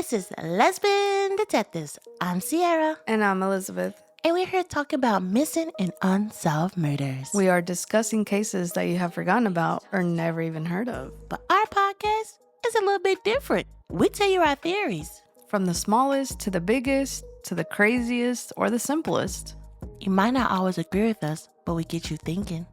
This is Lesbian Detectives. I'm Sierra. And I'm Elizabeth. And we're here talking about missing and unsolved murders. We are discussing cases that you have forgotten about or never even heard of. But our podcast is a little bit different. We tell you our theories. From the smallest to the biggest to the craziest or the simplest. You might not always agree with us, but we get you thinking.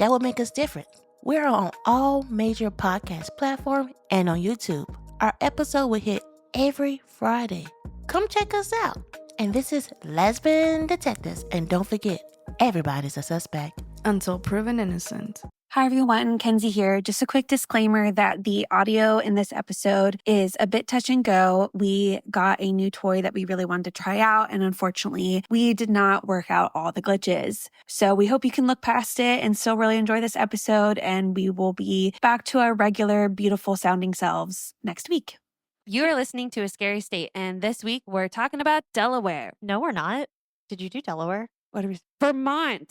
That will make us different. We're on all major podcast platforms and on YouTube. Our episode will hit every Friday. Come check us out. And this is Lesbian Detectives. And don't forget, everybody's a suspect. Until proven innocent. Hi everyone, Kenzie here. Just a quick disclaimer that the audio in this episode is a bit touch and go. We got a new toy that we really wanted to try out, and unfortunately, we did not work out all the glitches. So we hope you can look past it and still really enjoy this episode, and we will be back to our regular, beautiful sounding selves next week. You are listening to A Scary State, and this week we're talking about Delaware. No, we're not. Did you do Delaware? What are we? Vermont.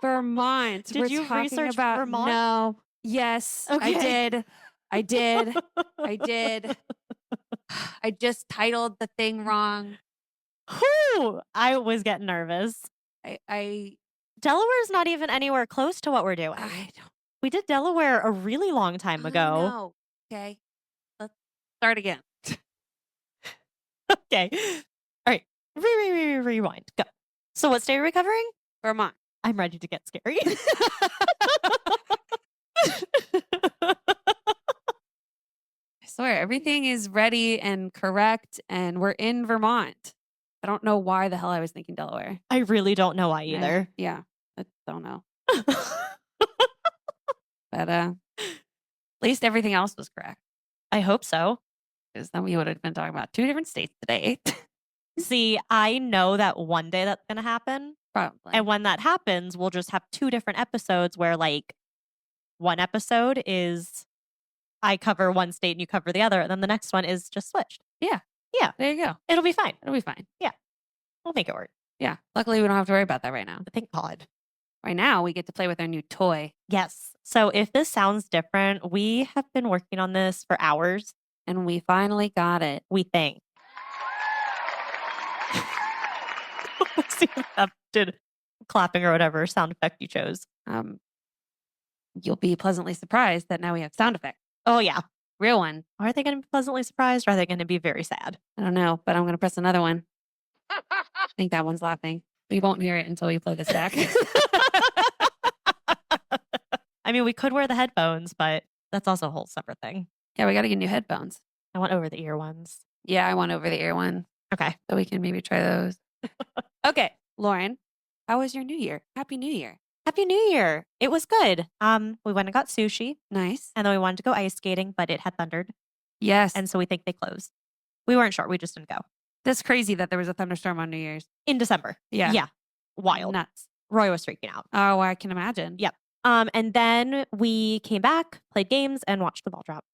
Vermont. Did We're you talking research about Vermont? No. Yes, Okay. I did. I just titled the thing wrong. Whew, I was getting nervous. I Delaware's not even anywhere close to what we're doing. don't We did Delaware a really long time ago. know. Okay. Let's start again. Okay. All right. Rewind. Go. So what state are we covering? Vermont. I'm ready to get scary. I swear, everything is ready and correct, and we're in Vermont. I don't know why the hell I was thinking Delaware. I really don't know why either. I don't know. But at least everything else was correct. I hope so. Because then we would have been talking about two different states today. See, I know that one day that's going to happen. Probably. And when that happens, we'll just have two different episodes where, like, one episode is I cover one state and you cover the other. And then the next one is just switched. There you go. It'll be fine. It'll be fine. We'll make it work. Yeah. Luckily, we don't have to worry about that right now. Thank God. Right now, we get to play with our new toy. Yes. So if this sounds different, we have been working on this for hours. And we finally got it. We think. Let's see if that did clapping or whatever sound effect you chose. You'll be pleasantly surprised that now we have sound effects. Oh, yeah. Real one. Are they going to be pleasantly surprised or are they going to be very sad? I don't know, but I'm going to press another one. I think that one's laughing. We won't hear it until we play this back. I mean, we could wear the headphones, but that's also a whole separate thing. Yeah, we got to get new headphones. I want over the ear ones. Yeah, I want over the ear one. Okay. So we can maybe try those. Okay, Lauren, how was your New Year? Happy New Year. Happy New Year. It was good. We went and got sushi Nice. and then we wanted to go ice skating, but it had thundered. Yes. And so we think they closed. We weren't sure. We just didn't go. That's crazy that there was a thunderstorm on New Year's. In December. Yeah. Yeah. Wild. Nuts. Roy was freaking out. Oh, I can imagine. Yep. And then we came back, played games, and watched the ball drop.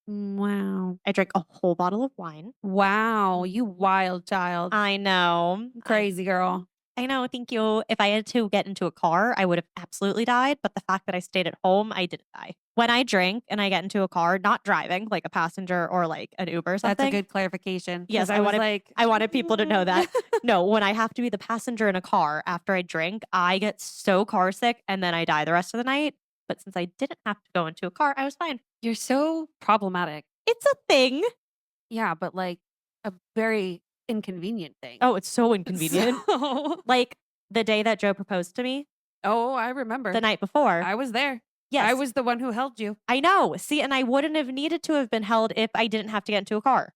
Wow. I drank a whole bottle of wine. Wow. You wild child. I know. Crazy girl. I know. Thank you. If I had to get into a car, I would have absolutely died. But the fact that I stayed at home, I didn't die. When I drink and I get into a car, not driving, like a passenger or like an Uber or something. That's a good clarification. Yes, 'cause I was wanted- like, I wanted people to know that. No, when I have to be the passenger in a car after I drink, I get so car sick and then I die the rest of the night. But since I didn't have to go into a car, I was fine. You're so problematic. It's a thing. Yeah, but like a very inconvenient thing. Oh, it's so inconvenient. So- Like the day that Joe proposed to me, oh, I remember. the night before. I was there. Yes. I was the one who held you. I know. See, and I wouldn't have needed to have been held if I didn't have to get into a car.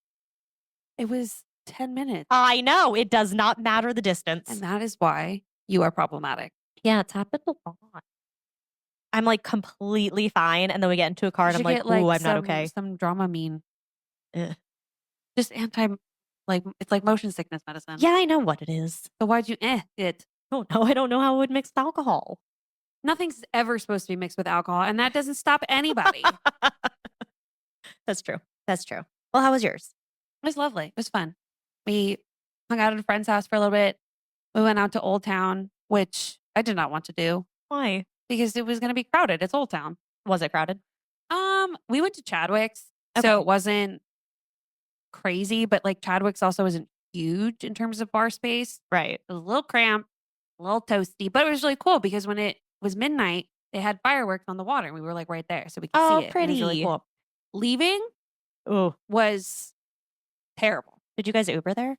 It was 10 minutes. I know. It does not matter the distance. And that is why you are problematic. Yeah, it's happened a lot. I'm like completely fine. And then we get into a car and You I'm should like, get, ooh, I'm not some- okay. Some Dramamine. Ugh. Just it's like motion sickness medicine. Yeah, I know what it is. So why'd you it? Oh, no, I don't know how it would mix with alcohol. Nothing's ever supposed to be mixed with alcohol, and that doesn't stop anybody. It That's true. That's true. Well, how was yours? was lovely. It was fun. We hung out at a friend's house for a little bit. We went out to Old Town, which I did not want to do Why? because it was going to be crowded. It's Old Town. Was it crowded? We went to Chadwick's, Okay. so it wasn't crazy, but like Chadwick's also isn't huge in terms of bar space. Right. It was a little cramped, a little toasty, but it was really cool because when it was midnight, they had fireworks on the water and we were like right there so we could Oh, see it. And it was really pretty. cool. Leaving Oh, was terrible. did you guys Uber there?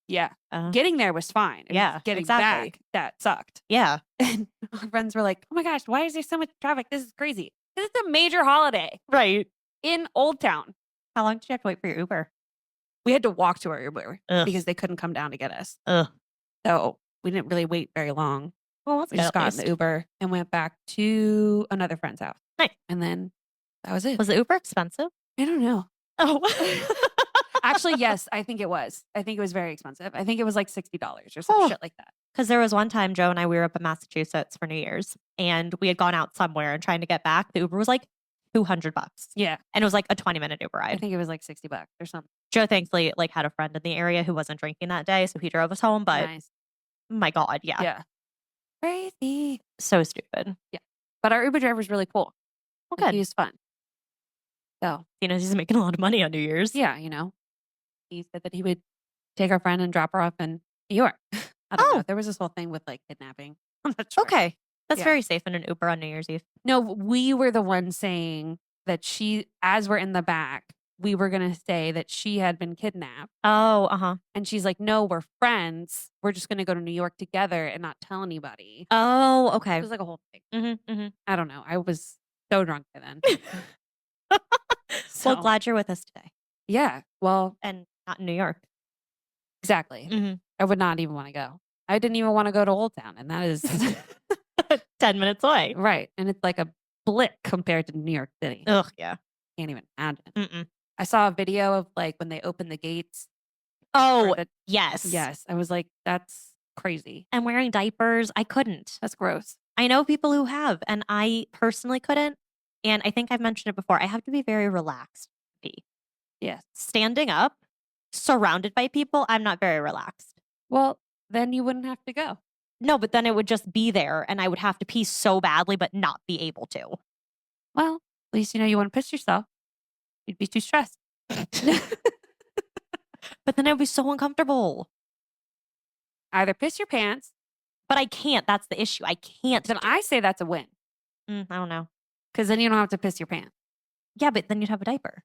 Yeah. Uh, Getting there was fine. It was Yeah, getting exactly. back that sucked. yeah. And our friends were like, oh my gosh, why is there so much traffic? This is crazy. Because it's a major holiday Right. in Old Town. How long did you have to wait for your Uber? We had to walk to our Uber Ugh. because they couldn't come down to get us. Ugh. So we didn't really wait very long. Well, that's We good just at got in least. the Uber and went back to another friend's house. Nice. And then that was it. Was the Uber expensive? I don't know. Oh. Actually, yes, I think it was. I think it was very expensive. I think it was like $60 or some shit like that. Because there was one time Joe and I, we were up in Massachusetts for New Year's and we had gone out somewhere and trying to get back. The Uber was like $200. Yeah. And it was like a 20-minute Uber I ride. think it was like $60 or something. Joe thankfully like had a friend in the area who wasn't drinking that day. So he drove us home. But Nice. my God, yeah. Yeah. Crazy. So stupid. But our Uber driver was really cool. Well, Like, good. he was fun. So, You know, he's making a lot of money on New Year's. yeah, he said that he would take our friend and drop her off in New York. I don't know. Oh. There was this whole thing with like kidnapping. I'm not sure. Okay. That's Yeah. very safe in an Uber on New Year's Eve. No, we were the ones saying that as we're in the back, we were going to say that she had been kidnapped. Oh, uh-huh. And she's like, no, we're friends. We're just going to go to New York together and not tell anybody. Oh, It okay. was like a whole thing. Mm-hmm, mm-hmm. I don't know. I was so drunk by then. Well, glad you're with us today. Yeah. Well, And not in New York. exactly. Mm-hmm. I would not even want to go. I didn't even want to go to Old Town. And that is 10 minutes away. right. And it's like a blip compared to New York City. Ugh, yeah. Can't even imagine. Mm-mm. I saw a video of like when they opened the gates. Oh, for yes. yes. I was like, that's crazy. And wearing diapers, I couldn't. That's gross. I know people who have, and I personally couldn't. And I think I've mentioned it before. I have to be very relaxed to pee. Yes. Standing up, surrounded by people, I'm not very relaxed. Well, then you wouldn't have to go. No, but then it would just be there and I would have to pee so badly, but not be able to. Well, at least you wouldn't piss yourself. You'd be too stressed. But then it would be so uncomfortable. Either piss your pants. But I can't. That's the issue. I can't. Then I say that's a win. I don't know. Because then you don't have to piss your pants. Yeah, but then you'd have a diaper.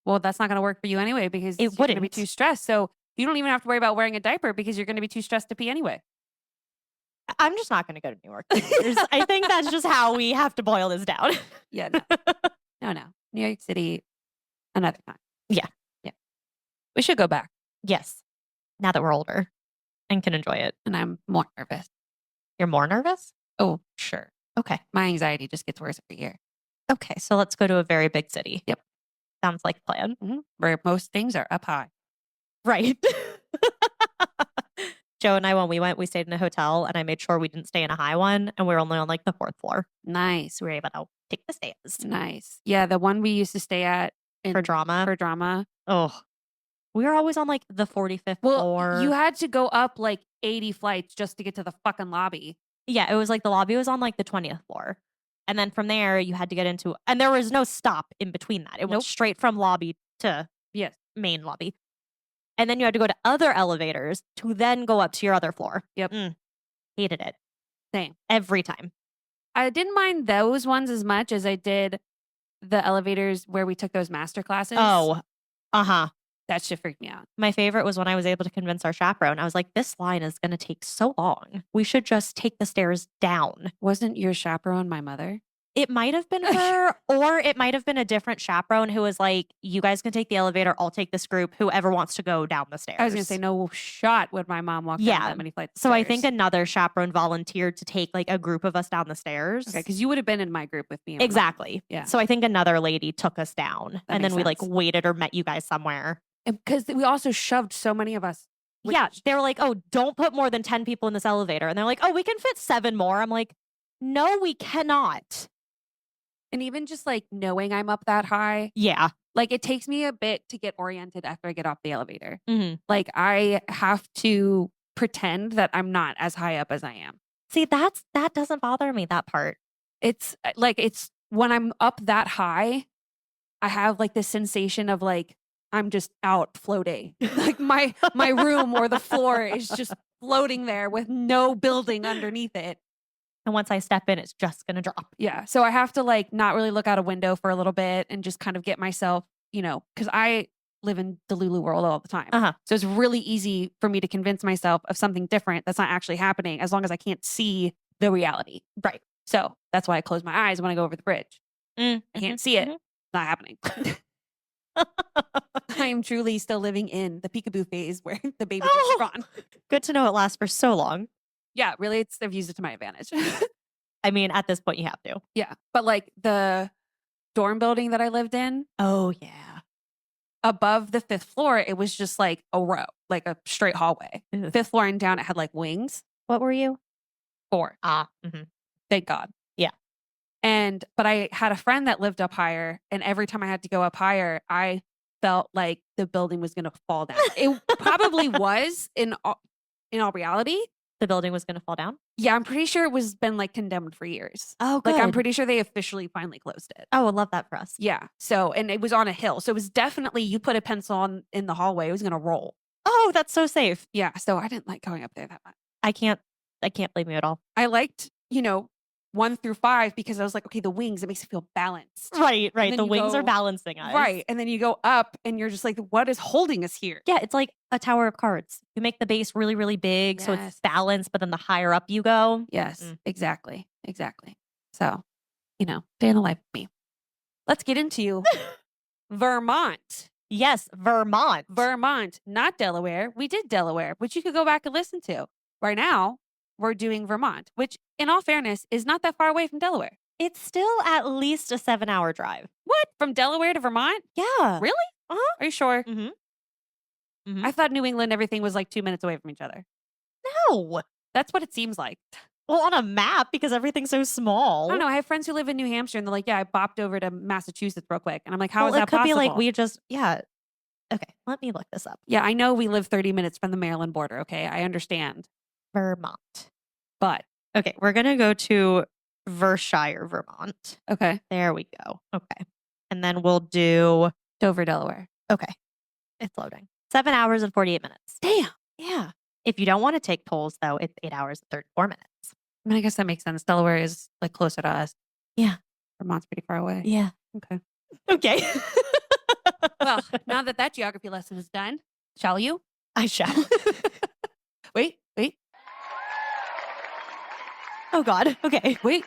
Well, that's not going to work for you anyway because you're going to be wouldn't. too stressed. So you don't even have to worry about wearing a diaper because you're going to be too stressed to pee anyway. I'm just not going to go to New York. I think that's just how we have to boil this down. Yeah, no. No. New York City, another time. Yeah. Yeah. We should go back. Yes. Now that we're older and can enjoy it. And I'm more nervous. You're more nervous? Oh, sure. Okay. My anxiety just gets worse every year. Okay. So let's go to a very big city. Yep. Sounds like a plan. Where most things are up high. Right. Joe and I, when we went, we stayed in a hotel and I made sure we didn't stay in a high one and we were only on like the 4th floor. Nice. So we were able to take the stairs. Nice. Yeah, the one we used to stay at For drama. For drama. Oh, we were always on like the 45th floor. You had to go up like 80 flights just to get to the fucking lobby. Yeah, it was like the lobby was on like the 20th floor. And then from there, you had to get into, and there was no stop in between that. It went straight from lobby to main lobby. And then you had to go to other elevators to then go up to your other floor. Yep. Hated it. Same. Every time. I didn't mind those ones as much as I did the elevators where we took those master classes. Oh, uh-huh. That shit freaked me out. My favorite was when I was able to convince our chaperone. I was like, this line is going to take so long. We should just take the stairs down. Wasn't your chaperone my mother? It might have been her, or it might have been a different chaperone who was like, you guys can take the elevator. I'll take this group. Whoever wants to go down the stairs. I was going to say, no shot would my mom walk down that many flights of So I stairs. think another chaperone volunteered to take like a group of us down the stairs. Okay, because you would have been in my group with me. And my mom. Exactly. Yeah. So I think another lady took us down and then makes we like sense. waited or met you guys somewhere. Because we also shoved so many of us. Yeah. They were like, oh, don't put more than 10 people in this elevator. And they're like, oh, we can fit 7 more. I'm like, no, we cannot. And even just like knowing I'm up that high. Yeah. Like it takes me a bit to get oriented after I get off the elevator. Mm-hmm. Like I have to pretend that I'm not as high up as I am. See, that doesn't bother me, that part. It's like, it's when I'm up that high, I have like this sensation of like I'm just out floating. Like my room or the floor is just floating there with no building underneath it. And once I step in, it's just going to drop. Yeah. So I have to like not really look out a window for a little bit and just kind of get myself, because I live in the Lulu world all the time. So it's really easy for me to convince myself of something different that's not actually happening as long as I can't see the reality. Right. So that's why I close my eyes when I go over the bridge. I can't see it. It's not happening. I am truly still living in the peekaboo phase where the baby is gone. Good to know it lasts for so long. Yeah, really, I've used it to my advantage. I mean, at this point, you have to. Yeah. But like the dorm building that I lived in. Oh, yeah. Above the 5th floor, it was just like a row, like a straight hallway. 5th floor and down, it had like wings. What were you? 4. Thank God. Yeah. But I had a friend that lived up higher, and every time I had to go up higher, I felt like the building was going to fall down. It probably was in all reality. The building was going to fall down? Yeah, I'm pretty sure it was been like condemned for years. Oh, good. Like I'm pretty sure they officially finally closed it. Oh, I love that for us. Yeah. So, and it was on a hill. So it was definitely, you put a pencil in the hallway, it was going to roll. Oh, that's so safe. Yeah. So I didn't like going up there that much. I can't blame you at all. I liked, 1 through 5 because I was like, okay, the wings, it makes it feel balanced. Right. The wings are balancing us. Right. And then you go up and you're just like, what is holding us here? Yeah, it's like a tower of cards. You make the base really, really big so it's balanced, but then the higher up you go. Yes, exactly. So, day in the life of me. Let's get into Vermont. Yes, Vermont. Vermont, not Delaware. We did Delaware, which you could go back and listen to. Right now, we're doing Vermont, which in all fairness is not that far away from Delaware. It's still at least a 7-hour drive. What? From Delaware to Vermont? Yeah. Really? Are you sure? Mm-hmm. I thought New England, everything was like 2 minutes away from each other. No. That's what it seems like. Well, on a map because everything's so small. I don't know. I have friends who live in New Hampshire and they're like, yeah, I bopped over to Massachusetts real quick. And I'm like, how is that possible? It could be like we just, yeah. Okay, let me look this up. Yeah, I know we live 30 minutes from the Maryland border. Okay, I understand. Vermont. But. Okay, we're going to go to Vershire, Vermont. Okay. There we go. Okay. And then we'll do Dover, Delaware. Okay. It's loading. 7 hours and 48 minutes. Damn. Yeah. If you don't want to take tolls, though, it's 8 hours and 34 minutes. I mean, I guess that makes sense. Delaware is like closer to us. Yeah. Vermont's pretty far away. Yeah. Okay. Well, now that geography lesson is done, shall you? I shall. Wait. Oh, God. Okay. Wait.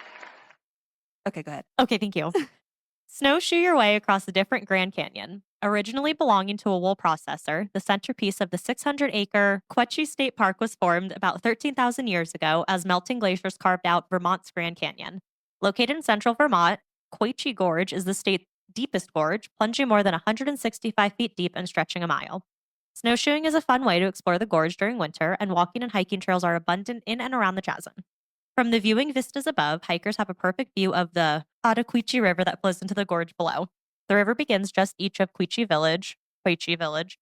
Okay, go ahead. Okay, thank you. Snowshoe your way across the different Grand Canyon. Originally belonging to a wool processor, the centerpiece of the 600-acre Quechee State Park was formed about 13,000 years ago as melting glaciers carved out Vermont's Grand Canyon. Located in central Vermont, Quechee Gorge is the state's deepest gorge, plunging more than 165 feet deep and stretching a mile. Snowshoeing is a fun way to explore the gorge during winter, and walking and hiking trails are abundant in and around the chasm. From the viewing vistas above, hikers have a perfect view of the Ottaquechee River that flows into the gorge below. The river begins just east of Quechee Village.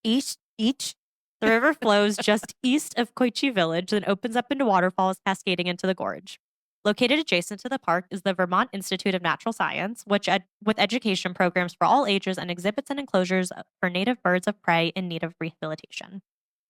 Each. The river flows just east of Quechee Village, then opens up into waterfalls cascading into the gorge. Located adjacent to the park is the Vermont Institute of Natural Science, which with education programs for all ages and exhibits and enclosures for native birds of prey in need of rehabilitation.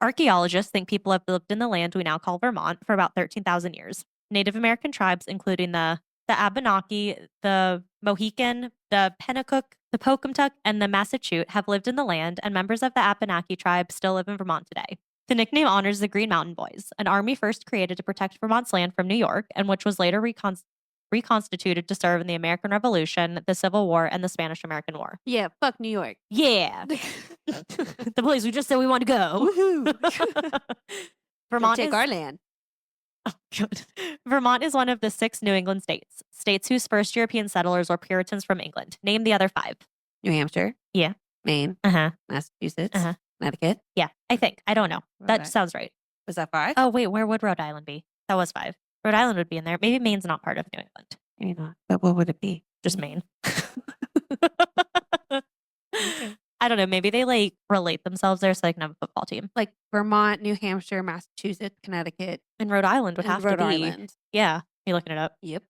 Archaeologists think people have lived in the land we now call Vermont for about 13,000 years. Native American tribes, including the Abenaki, the Mohican, the Pennacook, the Pocumtuck, and the Massachusetts, have lived in the land, and members of the Abenaki tribe still live in Vermont today. The nickname honors the Green Mountain Boys, an army first created to protect Vermont's land from New York, and which was later reconstituted to serve in the American Revolution, the Civil War, and the Spanish-American War. Yeah, fuck New York. Yeah. The place we just said we want to go. Woohoo. Vermont take our land. Oh, good. Vermont is one of the 6 New England states whose first European settlers were Puritans from England. Name the other 5. New Hampshire. Yeah. Maine. Massachusetts. Connecticut. Yeah, I think. I don't know. That Okay. sounds right. Was that 5? Oh, wait, where would Rhode Island be? That was 5. Rhode Island would be in there. Maybe Maine's not part of New England. Maybe not. But what would it be? Just Maine. I don't know. Maybe they like relate themselves there so they can have a football team. Like Vermont, New Hampshire, Massachusetts, Connecticut, And Rhode Island would and have Rhode to be. Island. Yeah. You looking it up? Yep.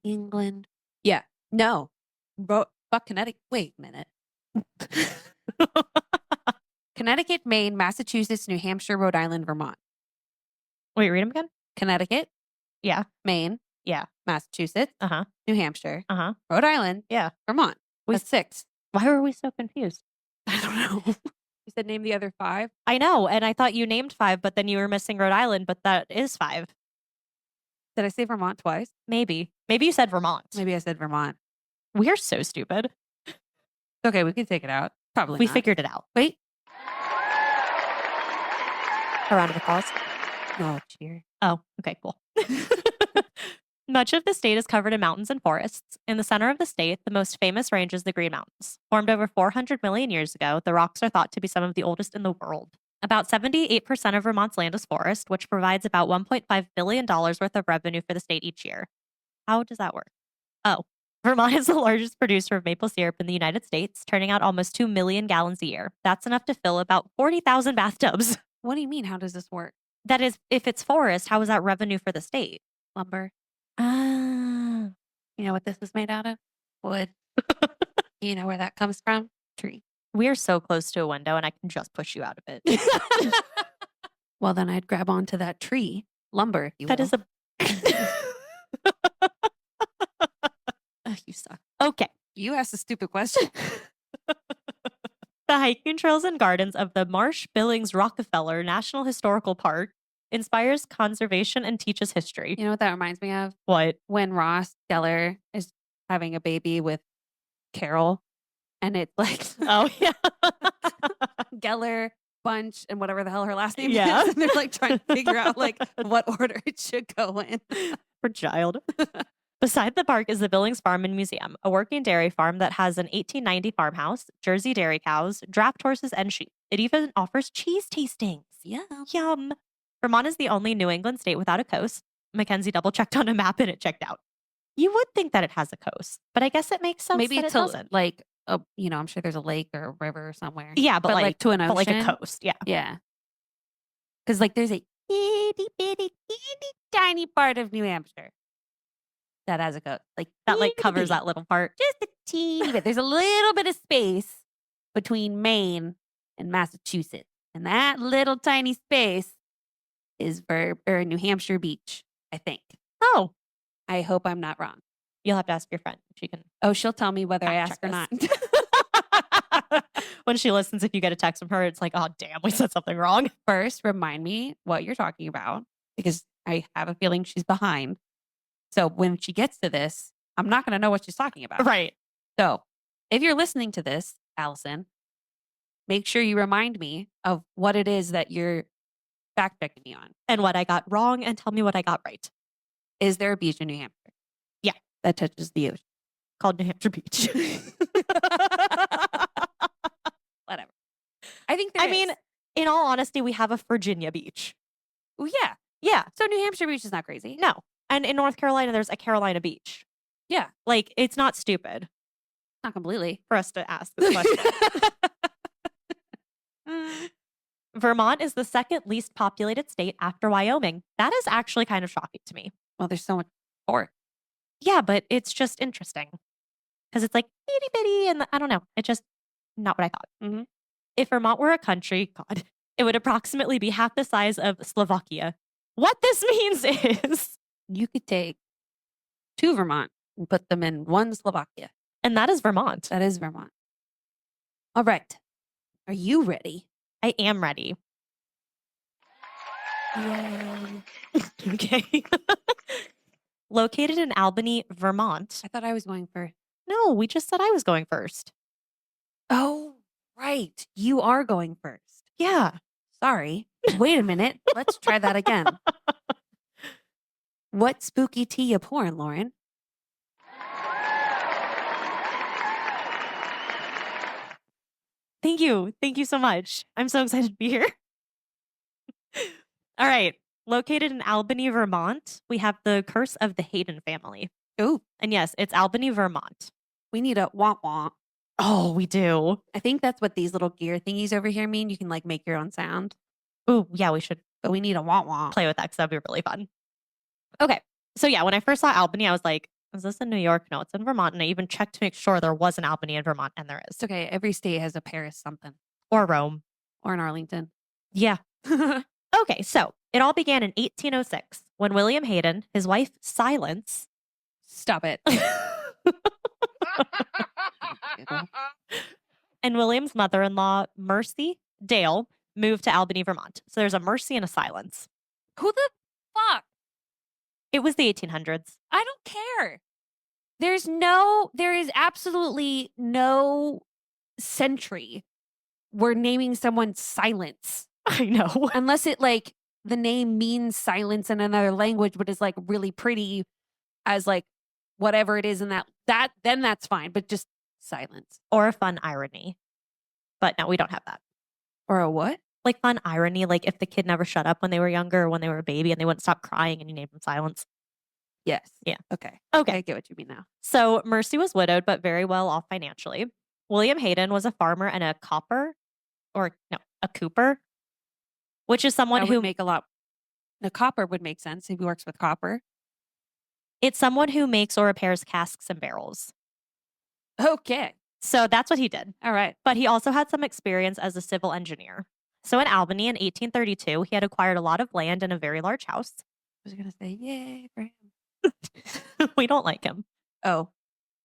England. Yeah. No. Fuck Connecticut. Wait a minute. Connecticut, Maine, Massachusetts, New Hampshire, Rhode Island, Vermont. Wait, read them again? Connecticut. Yeah. Maine. Yeah. Massachusetts. Uh-huh. New Hampshire. Uh-huh. Rhode Island. Yeah. Vermont. That's 6. Why were we so confused? I don't know. You said name the other 5? I know, and I thought you named 5, but then you were missing Rhode Island, but that is 5. Did I say Vermont twice? Maybe. Maybe you said Vermont. Maybe I said Vermont. We are so stupid. Okay, we can take it out. Probably We not. figured it out. Wait. A round of applause. Oh, cheer. Oh, okay, cool. Much of the state is covered in mountains and forests. In the center of the state, the most famous range is the Green Mountains. Formed over 400 million years ago, the rocks are thought to be some of the oldest in the world. About 78% of Vermont's land is forest, which provides about $1.5 billion worth of revenue for the state each year. How does that work? Oh, Vermont is the largest producer of maple syrup in the United States, turning out almost 2 million gallons a year. That's enough to fill about 40,000 bathtubs. What do you mean? How does this work? That is, if it's forest, how is that revenue for the state? Lumber. Ah. You know what this is made out of? Wood. You know where that comes from? Tree. We are so close to a window and I can just push you out of it. Well, then I'd grab onto that tree. Lumber, if you will. That is a... You suck. Okay. You asked a stupid question. The hiking trails and gardens of the Marsh Billings Rockefeller National Historical Park inspires conservation and teaches history. You know what that reminds me of? What? When Ross Geller is having a baby with Carol, and it's like, Oh, yeah. Geller, Bunch, and whatever the hell her last name Yeah. is. And they're like trying to figure out like what order it should go in. For child. Beside the park is the Billings Farm and Museum, a working dairy farm that has an 1890 farmhouse, Jersey dairy cows, draft horses, and sheep. It even offers cheese tastings. Yeah. Yum. Vermont is the only New England state without a coast. Mackenzie double-checked on a map and it checked out. You would think that it has a coast, but I guess it makes sense Maybe that it's it doesn't. like, I'm sure there's a lake or a river somewhere. Yeah, but like to an ocean. But like a coast, yeah. Yeah. Because like there's a itty bitty, teeny tiny part of New Hampshire that has a coast. Like That like itty covers bitty. that little part. Just a teeny bit. There's a little bit of space between Maine and Massachusetts. And that little tiny space is New Hampshire Beach, I think. Oh, I hope I'm not wrong. you'll have to ask your friend. She can. Oh, she'll tell me whether I Fact ask or check not. When she listens, if you get a text from her, it's like, oh, damn, we said something wrong. First, remind me what you're talking about because I have a feeling she's behind. So when she gets to this, I'm not going to know what she's talking about. Right. So if you're listening to this, Allison, make sure you remind me of what it is that you're fact checking me on. And what I got wrong and tell me what I got right. Is there a beach in New Hampshire? Yeah. That touches the ocean. Called New Hampshire Beach. Whatever. I think there I mean, is. in all honesty, we have a Virginia beach. Well, yeah. Yeah. So New Hampshire Beach is not crazy. No. And in North Carolina, there's a Carolina Beach. Yeah. Like, it's not stupid Not completely. for us to ask this question. Vermont is the second least populated state after Wyoming. That is actually kind of shocking to me. Well, there's so much pork. Yeah, but it's just interesting. Because it's like itty bitty, and I don't know. It's just not what I thought. Mhm. If Vermont were a country, God, it would approximately be half the size of Slovakia. What this means is, You could take 2 Vermont and put them in 1 Slovakia. and that is Vermont. That is Vermont. All right. Are you ready? I am ready. Yay. Okay. Located in Albany, Vermont. I thought I was going first. No, we just said I was going first. Oh, right. You are going first. Yeah. Sorry. Wait a minute. Let's try that again. What spooky tea you pouring, Lauren? Thank you. Thank you so much. I'm so excited to be here. All right. Located in Albany, Vermont, we have the curse of the Hayden family. Oh, And yes, it's Albany, Vermont. we need a wah-wah. Oh, we do. I think that's what these little gear thingies over here mean. You can like make your own sound, Ooh, yeah, we should but we need a wah-wah. play with that because that'd be really fun. Okay. So yeah, when I first saw Albany, I was like, Is this in New York? No, it's in Vermont. And I even checked to make sure there was an Albany in Vermont, and there is. It's okay. Every state has a Paris something. Or Rome. Or in Arlington. Yeah. Okay, so it all began in 1806 when William Hayden, his wife Silence. Stop it. And William's mother-in-law, Mercy Dale, moved to Albany, Vermont. So there's a Mercy and a Silence. Who the fuck? It was the 1800s. I don't care. There is absolutely no century where naming someone Silence. I know. Unless it like the name means silence in another language, but is like really pretty as like whatever it is in that then that's fine. But just Silence. Or a fun irony. But no, we don't have that. Or a what? Like fun irony, like if the kid never shut up when they were younger or when they were a baby and they wouldn't stop crying and you named them Silence. Yes. Yeah. Okay. Okay. I get what you mean now. So Mercy was widowed, but very well off financially. William Hayden was a farmer and a cooper, which is someone who would make a lot. The copper would make sense if he works with copper. It's someone who makes or repairs casks and barrels. Okay. So that's what he did. All right. But he also had some experience as a civil engineer. So in Albany in 1832, he had acquired a lot of land and a very large house. I was going to say, yay for him. We don't like him. Oh,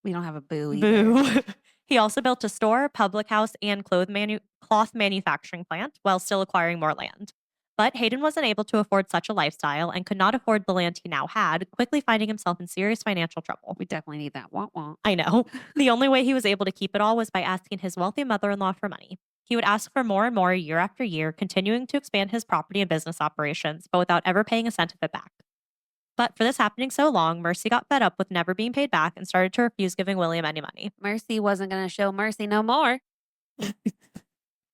we don't have a boo either. Boo. He also built a store, public house, and cloth manufacturing plant while still acquiring more land. But Hayden wasn't able to afford such a lifestyle and could not afford the land he now had, quickly finding himself in serious financial trouble. We definitely need that. Wah-wah. I know. The only way he was able to keep it all was by asking his wealthy mother-in-law for money. He would ask for more and more year after year, continuing to expand his property and business operations, but without ever paying a cent of it back. But for this happening so long, Mercy got fed up with never being paid back and started to refuse giving William any money. Mercy wasn't going to show mercy no more.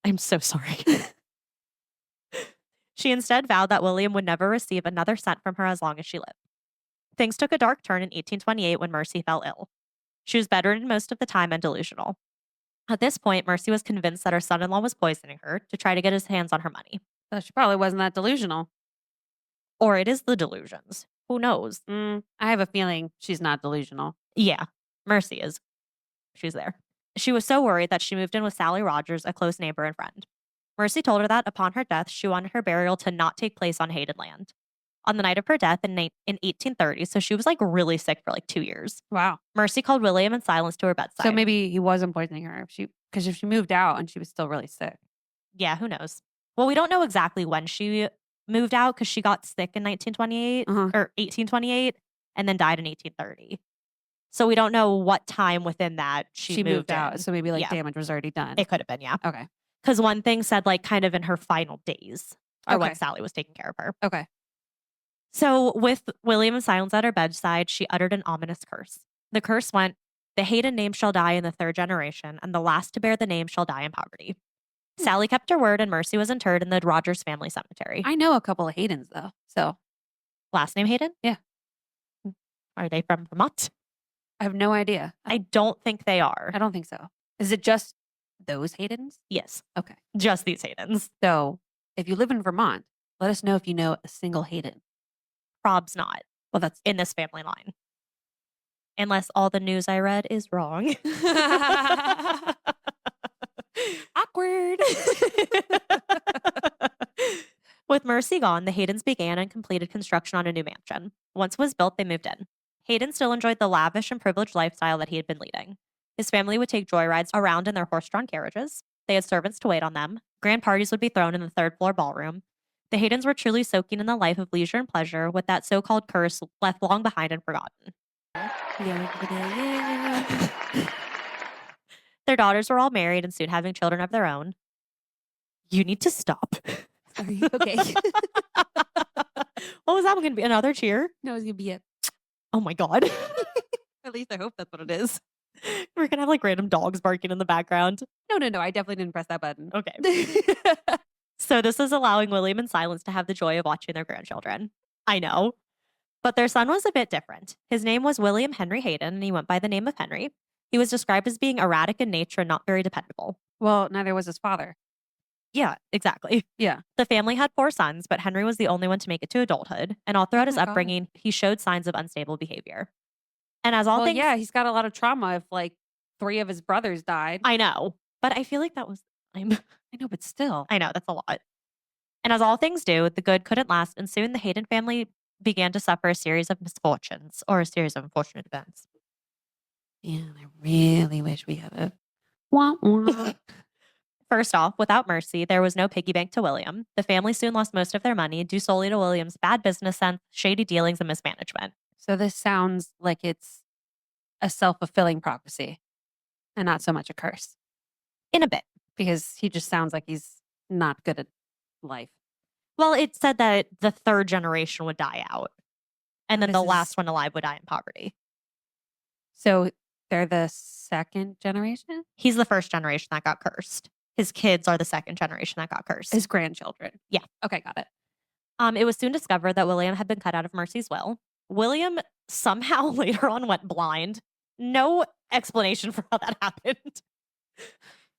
I'm so sorry. She instead vowed that William would never receive another cent from her as long as she lived. Things took a dark turn in 1828 when Mercy fell ill. She was bedridden most of the time and delusional. At this point, Mercy was convinced that her son-in-law was poisoning her to try to get his hands on her money. So she probably wasn't that delusional. Or it is the delusions. Who knows? I have a feeling she's not delusional. Yeah, Mercy is. She's there. She was so worried that she moved in with Sally Rogers, a close neighbor and friend. Mercy told her that upon her death, she wanted her burial to not take place on Hayden land. On the night of her death in 1830, so she was like really sick for like 2 years. Wow. Mercy called William and Silence to her bedside. So maybe he wasn't poisoning her because if she moved out and she was still really sick. Yeah, who knows? Well, we don't know exactly when she moved out because she got sick in 1928 or 1828 and then died in 1830. So we don't know what time within that she moved out. in. So maybe damage was already done. It could have been, yeah. Okay. Because one thing said like kind of in her final days or when Okay. Sally was taking care of her. Okay. So with William and Silence at her bedside, she uttered an ominous curse. The curse went, "The Hayden name shall die in the 3rd generation, and the last to bear the name shall die in poverty." Sally kept her word and Mercy was interred in the Rogers family cemetery. I know a couple of Haydens though. So Last name Hayden? Yeah. Are they from Vermont? I have no idea. I don't think they are. I don't think so. Is it just those Haydens? Yes. Okay. Just these Haydens. So if you live in Vermont, let us know if you know a single Hayden. Prob's not Well, that's in this family line. Unless all the news I read is wrong. awkward. With Mercy gone, the Haydens began and completed construction on a new mansion. Once it was built, they moved in. Hayden still enjoyed the lavish and privileged lifestyle that he had been leading. His family would take joyrides around in their horse-drawn carriages. They had servants to wait on them. Grand parties would be thrown in the 3rd floor ballroom. The Haydens were truly soaking in the life of leisure and pleasure, with that so-called curse left long behind and forgotten. Their daughters were all married and soon having children of their own. You need to stop. Are you okay? What was that going to be? Another cheer? No, it's going to be it. Oh my God. At least I hope that's what it is. We're going to have like random dogs barking in the background. No. I definitely didn't press that button. Okay. So this is allowing William and Silence to have the joy of watching their grandchildren. I know. But their son was a bit different. His name was William Henry Hayden, and he went by the name of Henry. He was described as being erratic in nature and not very dependable. Well, neither was his father. Yeah, exactly. Yeah. The family had 4 sons, but Henry was the only one to make it to adulthood. And all throughout his my God. upbringing, he showed signs of unstable behavior. And as all things, yeah, he's got a lot of trauma if like 3 of his brothers died. I know, but I feel like that was I know, but still. I know that's a lot. And as all things do, the good couldn't last, and soon the Hayden family began to suffer a series of misfortunes or a series of unfortunate events. Yeah, I really wish we had a wah, wah. First off, without mercy, there was no piggy bank to William. The family soon lost most of their money due solely to William's bad business sense, shady dealings, and mismanagement. So this sounds like it's a self-fulfilling prophecy and not so much a curse. In a bit. Because he just sounds like he's not good at life. Well, it said that the 3rd generation would die out. And then the last one alive would die in poverty. So they're the 2nd generation? He's the 1st generation that got cursed. His kids are the 2nd generation that got cursed. His grandchildren. Yeah. Okay, got it. It was soon discovered that William had been cut out of Mercy's will. William somehow later on went blind. No explanation for how that happened.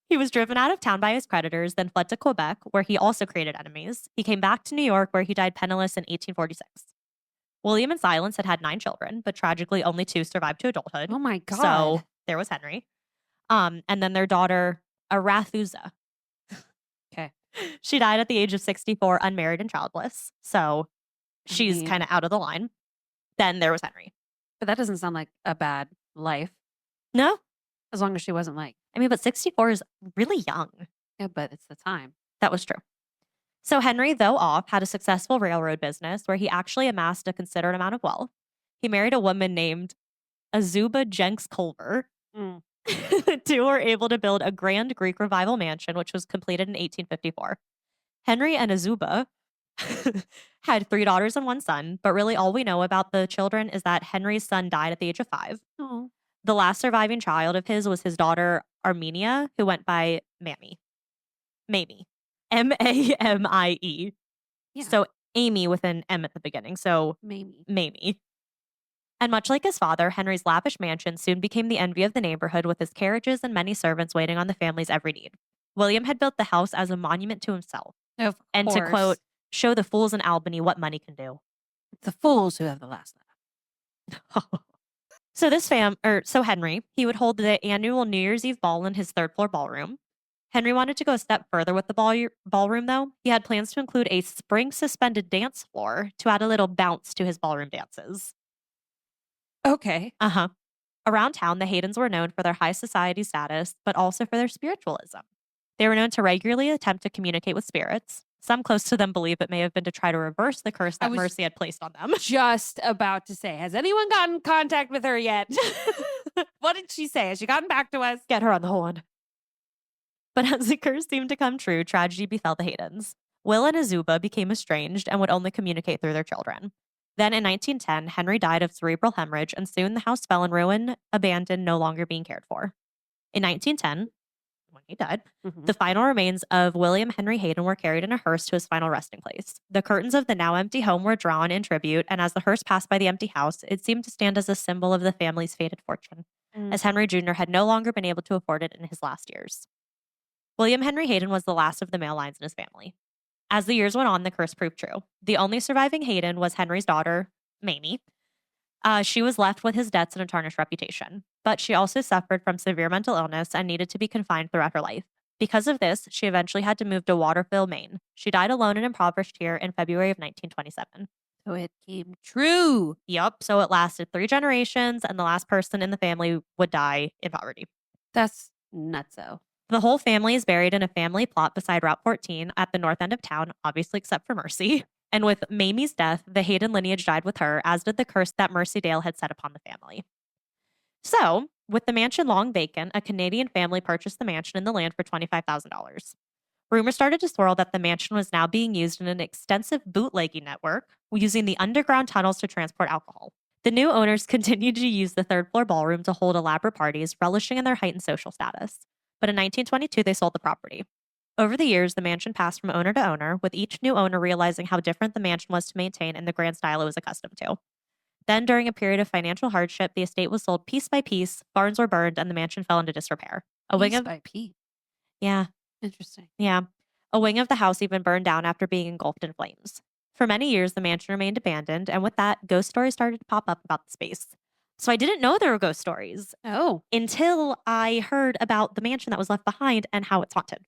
He was driven out of town by his creditors, then fled to Quebec, where he also created enemies. He came back to New York, where he died penniless in 1846. William and Silence had 9 children, but tragically only 2 survived to adulthood. Oh my God. So there was Henry. And then their daughter, Arathusa. Okay. She died at the age of 64, unmarried and childless. So she's kind of out of the line. Then there was Henry. But that doesn't sound like a bad life. No? As long as she wasn't like, but 64 is really young. yeah, but it's the time. That was true. So Henry, though off, had a successful railroad business where he actually amassed a considerable amount of wealth. He married a woman named Azuba Jenks Culver. The 2 were able to build a grand Greek revival mansion, which was completed in 1854. Henry and Azuba had 3 daughters and 1 son, but really all we know about the children is that Henry's son died at the age of 5. Oh. The last surviving child of his was his daughter, Armenia, who went by Mamie. Mamie. Mamie. Yeah. So Amy with an M at the beginning. So Mamie. And much like his father, Henry's lavish mansion soon became the envy of the neighborhood with his carriages and many servants waiting on the family's every need. William had built the house as a monument to himself. And to quote, show the fools in Albany what money can do. It's the fools who have the last laugh. So Henry, he would hold the annual New Year's Eve ball in his 3rd floor ballroom. Henry wanted to go a step further with the ballroom, though. He had plans to include a spring-suspended dance floor to add a little bounce to his ballroom dances. Okay. Around town, the Haydens were known for their high society status, but also for their spiritualism. They were known to regularly attempt to communicate with spirits. Some close to them believe it may have been to try to reverse the curse that Mercy had placed on them. Just about to say, has anyone gotten in contact with her yet? What did she say? Has she gotten back to us? Get her on the horn. But as the curse seemed to come true, tragedy befell the Haydens. Will and Azuba became estranged and would only communicate through their children. Then in 1910, Henry died of cerebral hemorrhage, and soon the house fell in ruin, abandoned, no longer being cared for. In 1910, when he died, the final remains of William Henry Hayden were carried in a hearse to his final resting place. The curtains of the now empty home were drawn in tribute, and as the hearse passed by the empty house, it seemed to stand as a symbol of the family's fated fortune, as Henry Jr. had no longer been able to afford it in his last years. William Henry Hayden was the last of the male lines in his family. As the years went on, the curse proved true. The only surviving Hayden was Henry's daughter, Mamie. She was left with his debts and a tarnished reputation, but she also suffered from severe mental illness and needed to be confined throughout her life. Because of this, she eventually had to move to Waterville, Maine. She died alone and impoverished here in February of 1927. So it came true. Yep. So it lasted 3 generations, and the last person in the family would die in poverty. That's nutso. The whole family is buried in a family plot beside Route 14 at the north end of town, obviously except for Mercy. And with Mamie's death, the Hayden lineage died with her, as did the curse that Mercy Dale had set upon the family. So, with the mansion long vacant, a Canadian family purchased the mansion and the land for $25,000. Rumors started to swirl that the mansion was now being used in an extensive bootlegging network, using the underground tunnels to transport alcohol. The new owners continued to use the 3rd floor ballroom to hold elaborate parties, relishing in their heightened social status. But in 1922, they sold the property. Over the years, the mansion passed from owner to owner, with each new owner realizing how different the mansion was to maintain and the grand style it was accustomed to. Then, during a period of financial hardship, the estate was sold piece by piece, barns were burned, and the mansion fell into disrepair. Piece by piece? Yeah. Interesting. Yeah. A wing of the house even burned down after being engulfed in flames. For many years, the mansion remained abandoned, and with that, ghost stories started to pop up about the space. So I didn't know there were ghost stories. Oh. Until I heard about the mansion that was left behind and how it's haunted.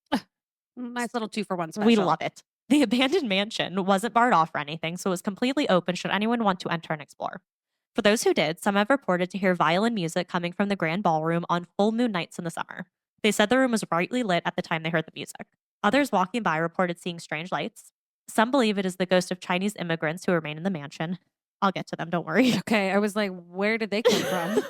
Nice little 2-for-1 special. We love it. The abandoned mansion wasn't barred off or anything, so it was completely open should anyone want to enter and explore. For those who did, some have reported to hear violin music coming from the grand ballroom on full moon nights in the summer. They said the room was brightly lit at the time they heard the music. Others walking by reported seeing strange lights. Some believe it is the ghost of Chinese immigrants who remain in the mansion. I'll get to them, don't worry. Okay, I was like, where did they come from?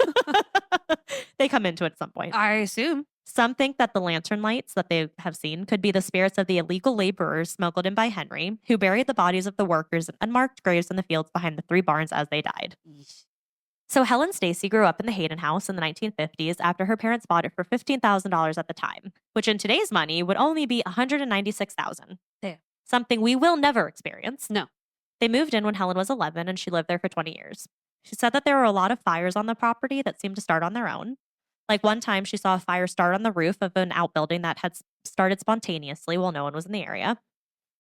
They come into it at some point. I assume. Some think that the lantern lights that they have seen could be the spirits of the illegal laborers smuggled in by Henry, who buried the bodies of the workers in unmarked graves in the fields behind the 3 barns as they died. So Helen Stacy grew up in the Hayden house in the 1950s after her parents bought it for $15,000 at the time, which in today's money would only be $196,000. Yeah. Something we will never experience. No. They moved in when Helen was 11 and she lived there for 20 years. She said that there were a lot of fires on the property that seemed to start on their own. Like one time she saw a fire start on the roof of an outbuilding that had started spontaneously while no one was in the area.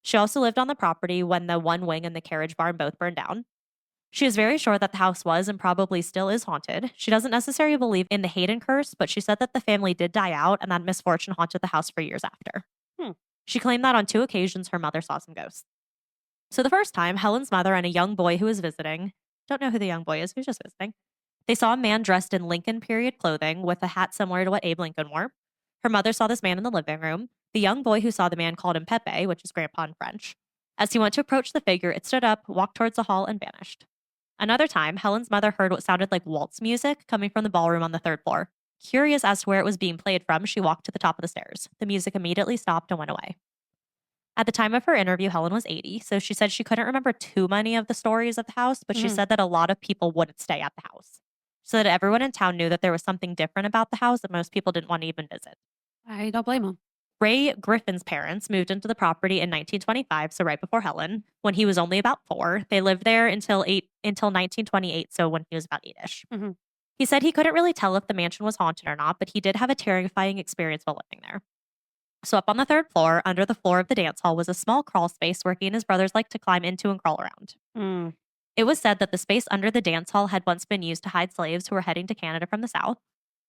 She also lived on the property when the one wing and the carriage barn both burned down. She is very sure that the house was and probably still is haunted. She doesn't necessarily believe in the Hayden curse, but she said that the family did die out and that misfortune haunted the house for years after. She claimed that on 2 occasions her mother saw some ghosts. So the first time, Helen's mother and a young boy who was visiting, don't know who the young boy is, who's just visiting, they saw a man dressed in Lincoln period clothing with a hat similar to what Abe Lincoln wore. Her mother saw this man in the living room. The young boy who saw the man called him Pepe, which is grandpa in French. As he went to approach the figure, it stood up, walked towards the hall, and vanished. Another time, Helen's mother heard what sounded like waltz music coming from the ballroom on the 3rd floor. Curious as to where it was being played from, she walked to the top of the stairs. The music immediately stopped and went away. At the time of her interview, Helen was 80, so she said she couldn't remember too many of the stories of the house, but she said that a lot of people wouldn't stay at the house. So that everyone in town knew that there was something different about the house that most people didn't want to even visit. I don't blame them. Ray Griffin's parents moved into the property in 1925, so right before Helen, when he was only about 4. They lived there until 1928, so when he was about 8-ish. He said he couldn't really tell if the mansion was haunted or not, but he did have a terrifying experience while living there. So up on the 3rd floor, under the floor of the dance hall, was a small crawl space where he and his brothers liked to climb into and crawl around. It was said that the space under the dance hall had once been used to hide slaves who were heading to Canada from the South,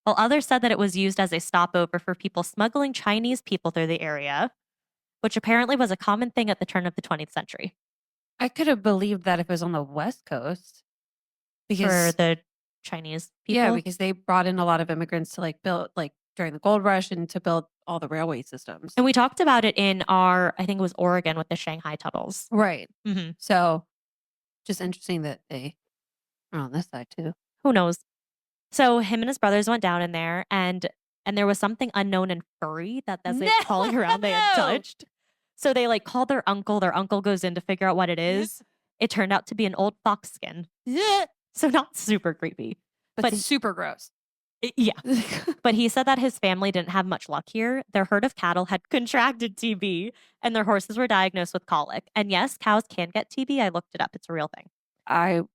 while others said that it was used as a stopover for people smuggling Chinese people through the area, which apparently was a common thing at the turn of the 20th century. I could have believed that if it was on the West Coast. For the Chinese people? Yeah, because they brought in a lot of immigrants to build during the gold rush and to build all the railway systems. And we talked about it in our, I think it was Oregon with the Shanghai tunnels. Right. Mm-hmm. So just interesting that they are on this side too. Who knows? So him and his brothers went down in there and there was something unknown and furry that as they were crawling around they had touched. So they called their uncle. Their uncle goes in to figure out what it is. It turned out to be an old fox skin. So not super creepy. But super gross. Yeah. But he said that his family didn't have much luck here. Their herd of cattle had contracted TB and their horses were diagnosed with colic. And yes, cows can get TB. I looked it up. It's a real thing.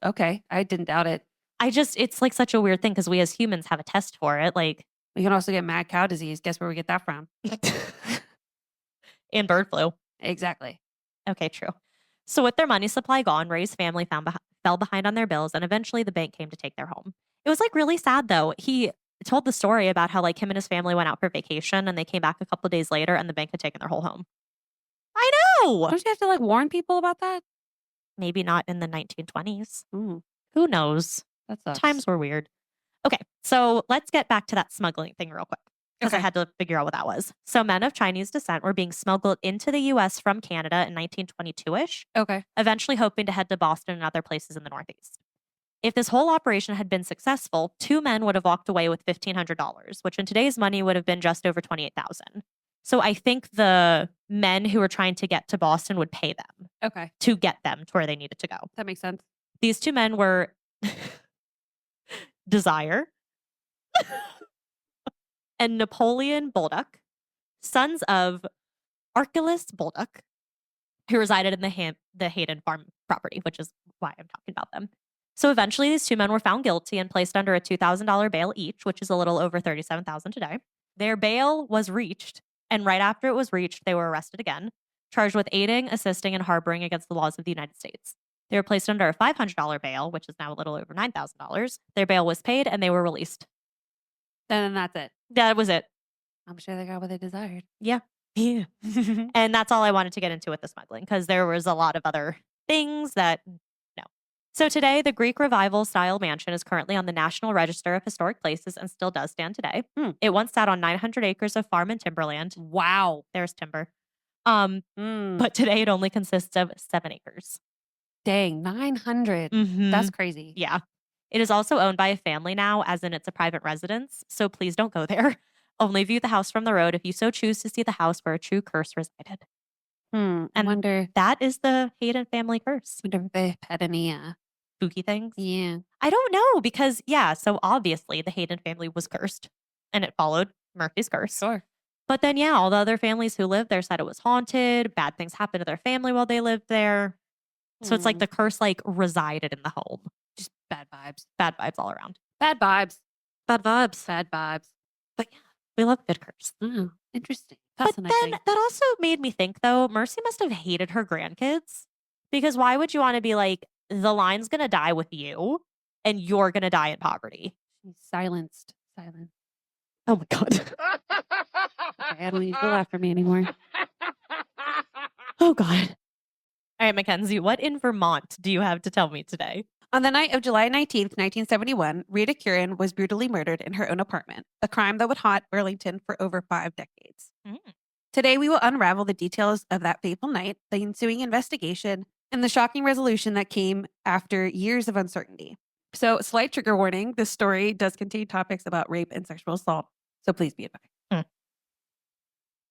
Okay. I didn't doubt it. It's such a weird thing because we as humans have a test for it. We can also get mad cow disease. Guess where we get that from? And bird flu. Exactly. Okay, true. So with their money supply gone, Ray's family fell behind on their bills and eventually the bank came to take their home. It was really sad though. He told the story about how him and his family went out for vacation and they came back a couple of days later and the bank had taken their whole home. I know. Don't you have to warn people about that? Maybe not in the 1920s. Ooh. Who knows? That sucks. Times were weird. Okay, so let's get back to that smuggling thing real quick because I had to figure out what that was. So men of Chinese descent were being smuggled into the U.S. from Canada in 1922-ish. Okay. Eventually hoping to head to Boston and other places in the Northeast. If this whole operation had been successful, 2 men would have walked away with $1,500, which in today's money would have been just over $28,000. So I think the men who were trying to get to Boston would pay them to get them to where they needed to go. That makes sense. These 2 men were Desire and Napoleon Bolduc, sons of Archelaus Bolduc, who resided in the Hayden farm property, which is why I'm talking about them. So eventually these 2 men were found guilty and placed under a $2,000 bail each, which is a little over $37,000 today. Their bail was reached, and right after it was reached, they were arrested again, charged with aiding, assisting, and harboring against the laws of the United States. They were placed under a $500 bail, which is now a little over $9,000. Their bail was paid and they were released. Then that's it. That was it. I'm sure they got what they desired. Yeah. Yeah. And that's all I wanted to get into with the smuggling, because there was a lot of other things that, no. So today, the Greek Revival style mansion is currently on the National Register of Historic Places and still does stand today. It once sat on 900 acres of farm and timberland. Wow. There's timber. But today it only consists of 7 acres. Dang, 900. That's crazy. Yeah. It is also owned by a family now, as in it's a private residence. So please don't go there. Only view the house from the road if you so choose to see the house where a true curse resided. And I wonder, that is the Hayden Family Curse. wonder if they've had any Spooky things? Yeah. I don't know, because, so obviously the Hayden family was cursed and it followed Murphy's curse. Sure. But then, all the other families who lived there said it was haunted. Bad things happened to their family while they lived there. So it's like the curse resided in the home. Just bad vibes. Bad vibes all around. Bad vibes. Bad vibes. Bad vibes. But we love good curse. Interesting. But then that also made me think, though, Mercy must have hated her grandkids. Because why would you want to be like, the line's going to die with you and you're going to die in poverty? She's silenced. Silent. Oh my God. Okay, I don't need you to laugh for me anymore. Oh God. All right, Mackenzie, what in Vermont do you have to tell me today? On the night of July 19th, 1971, Rita Curran was brutally murdered in her own apartment, a crime that would haunt Burlington for over 5 decades. Today, we will unravel the details of that fateful night, the ensuing investigation, and the shocking resolution that came after years of uncertainty. So, slight trigger warning, this story does contain topics about rape and sexual assault, so please be advised.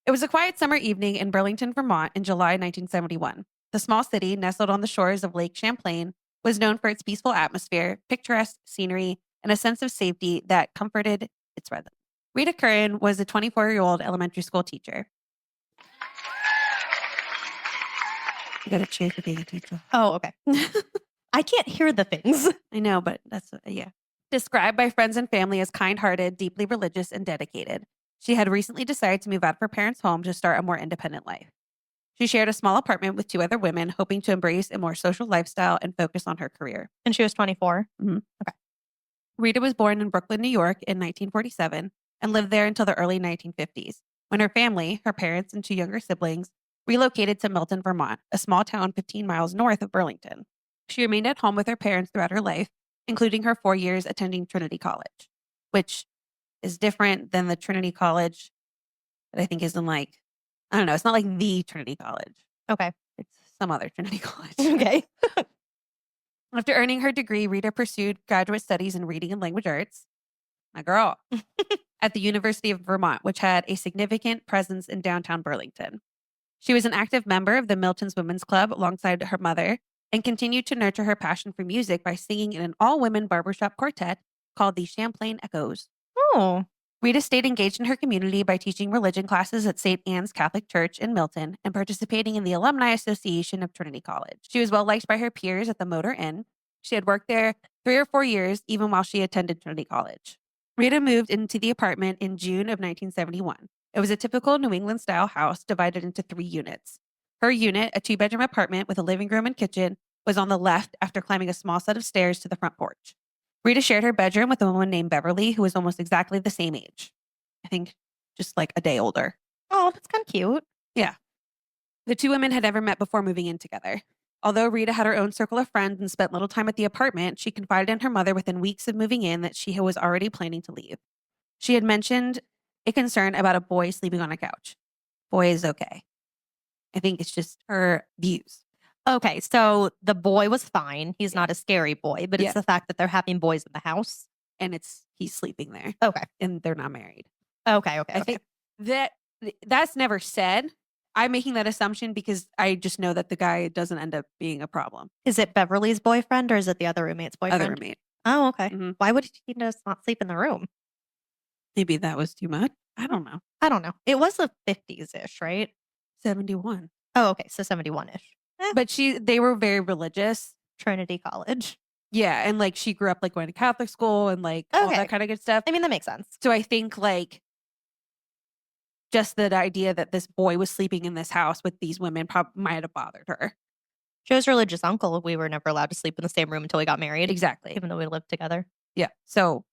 It was a quiet summer evening in Burlington, Vermont in July 1971. The small city, nestled on the shores of Lake Champlain, was known for its peaceful atmosphere, picturesque scenery, and a sense of safety that comforted its residents. Rita Curran was a 24-year-old elementary school teacher. You gotta cheer for being a teacher. Oh, okay. I can't hear the things. I know, but that's, Described by friends and family as kind-hearted, deeply religious, and dedicated, she had recently decided to move out of her parents' home to start a more independent life. She shared a small apartment with 2 other women, hoping to embrace a more social lifestyle and focus on her career. And she was 24? Okay. Rita was born in Brooklyn, New York in 1947 and lived there until the early 1950s, when her family, her parents, and 2 younger siblings relocated to Milton, Vermont, a small town 15 miles north of Burlington. She remained at home with her parents throughout her life, including her 4 years attending Trinity College, which is different than the Trinity College that I think is in I don't know, it's not like the Trinity College. Okay. It's some other Trinity College. Okay. After earning her degree, Rita pursued graduate studies in reading and language arts, my girl, at the University of Vermont, which had a significant presence in downtown Burlington. She was an active member of the Milton's Women's Club alongside her mother and continued to nurture her passion for music by singing in an all-women barbershop quartet called the Champlain Echoes. Oh. Rita stayed engaged in her community by teaching religion classes at St. Anne's Catholic Church in Milton and participating in the Alumni Association of Trinity College. She was well liked by her peers at the Motor Inn. She had worked there 3 or 4 years, even while she attended Trinity College. Rita moved into the apartment in June of 1971. It was a typical New England-style house divided into 3 units. Her unit, a 2-bedroom apartment with a living room and kitchen, was on the left after climbing a small set of stairs to the front porch. Rita shared her bedroom with a woman named Beverly, who was almost exactly the same age. I think just a day older. Oh, that's kind of cute. Yeah. The 2 women had never met before moving in together. Although Rita had her own circle of friends and spent little time at the apartment, she confided in her mother within weeks of moving in that she was already planning to leave. She had mentioned a concern about a boy sleeping on a couch. Boy is okay. I think it's just her views. Okay, so the boy was fine. He's not a scary boy, but it's the fact that they're having boys in the house. And he's sleeping there. Okay. And they're not married. Okay. I think that's never said. I'm making that assumption because I just know that the guy doesn't end up being a problem. Is it Beverly's boyfriend or is it the other roommate's boyfriend? Other roommate. Oh, okay. Mm-hmm. Why would he just not sleep in the room? Maybe that was too much. I don't know. It was the 50s-ish, right? 71. Oh, okay. So 71-ish. But they were very religious. Trinity College. Yeah. And she grew up going to Catholic school and all that kind of good stuff. I mean, that makes sense. So I think just the idea that this boy was sleeping in this house with these women might have bothered her. Joe's religious uncle, we were never allowed to sleep in the same room until we got married. Exactly. Even though we lived together. Yeah. So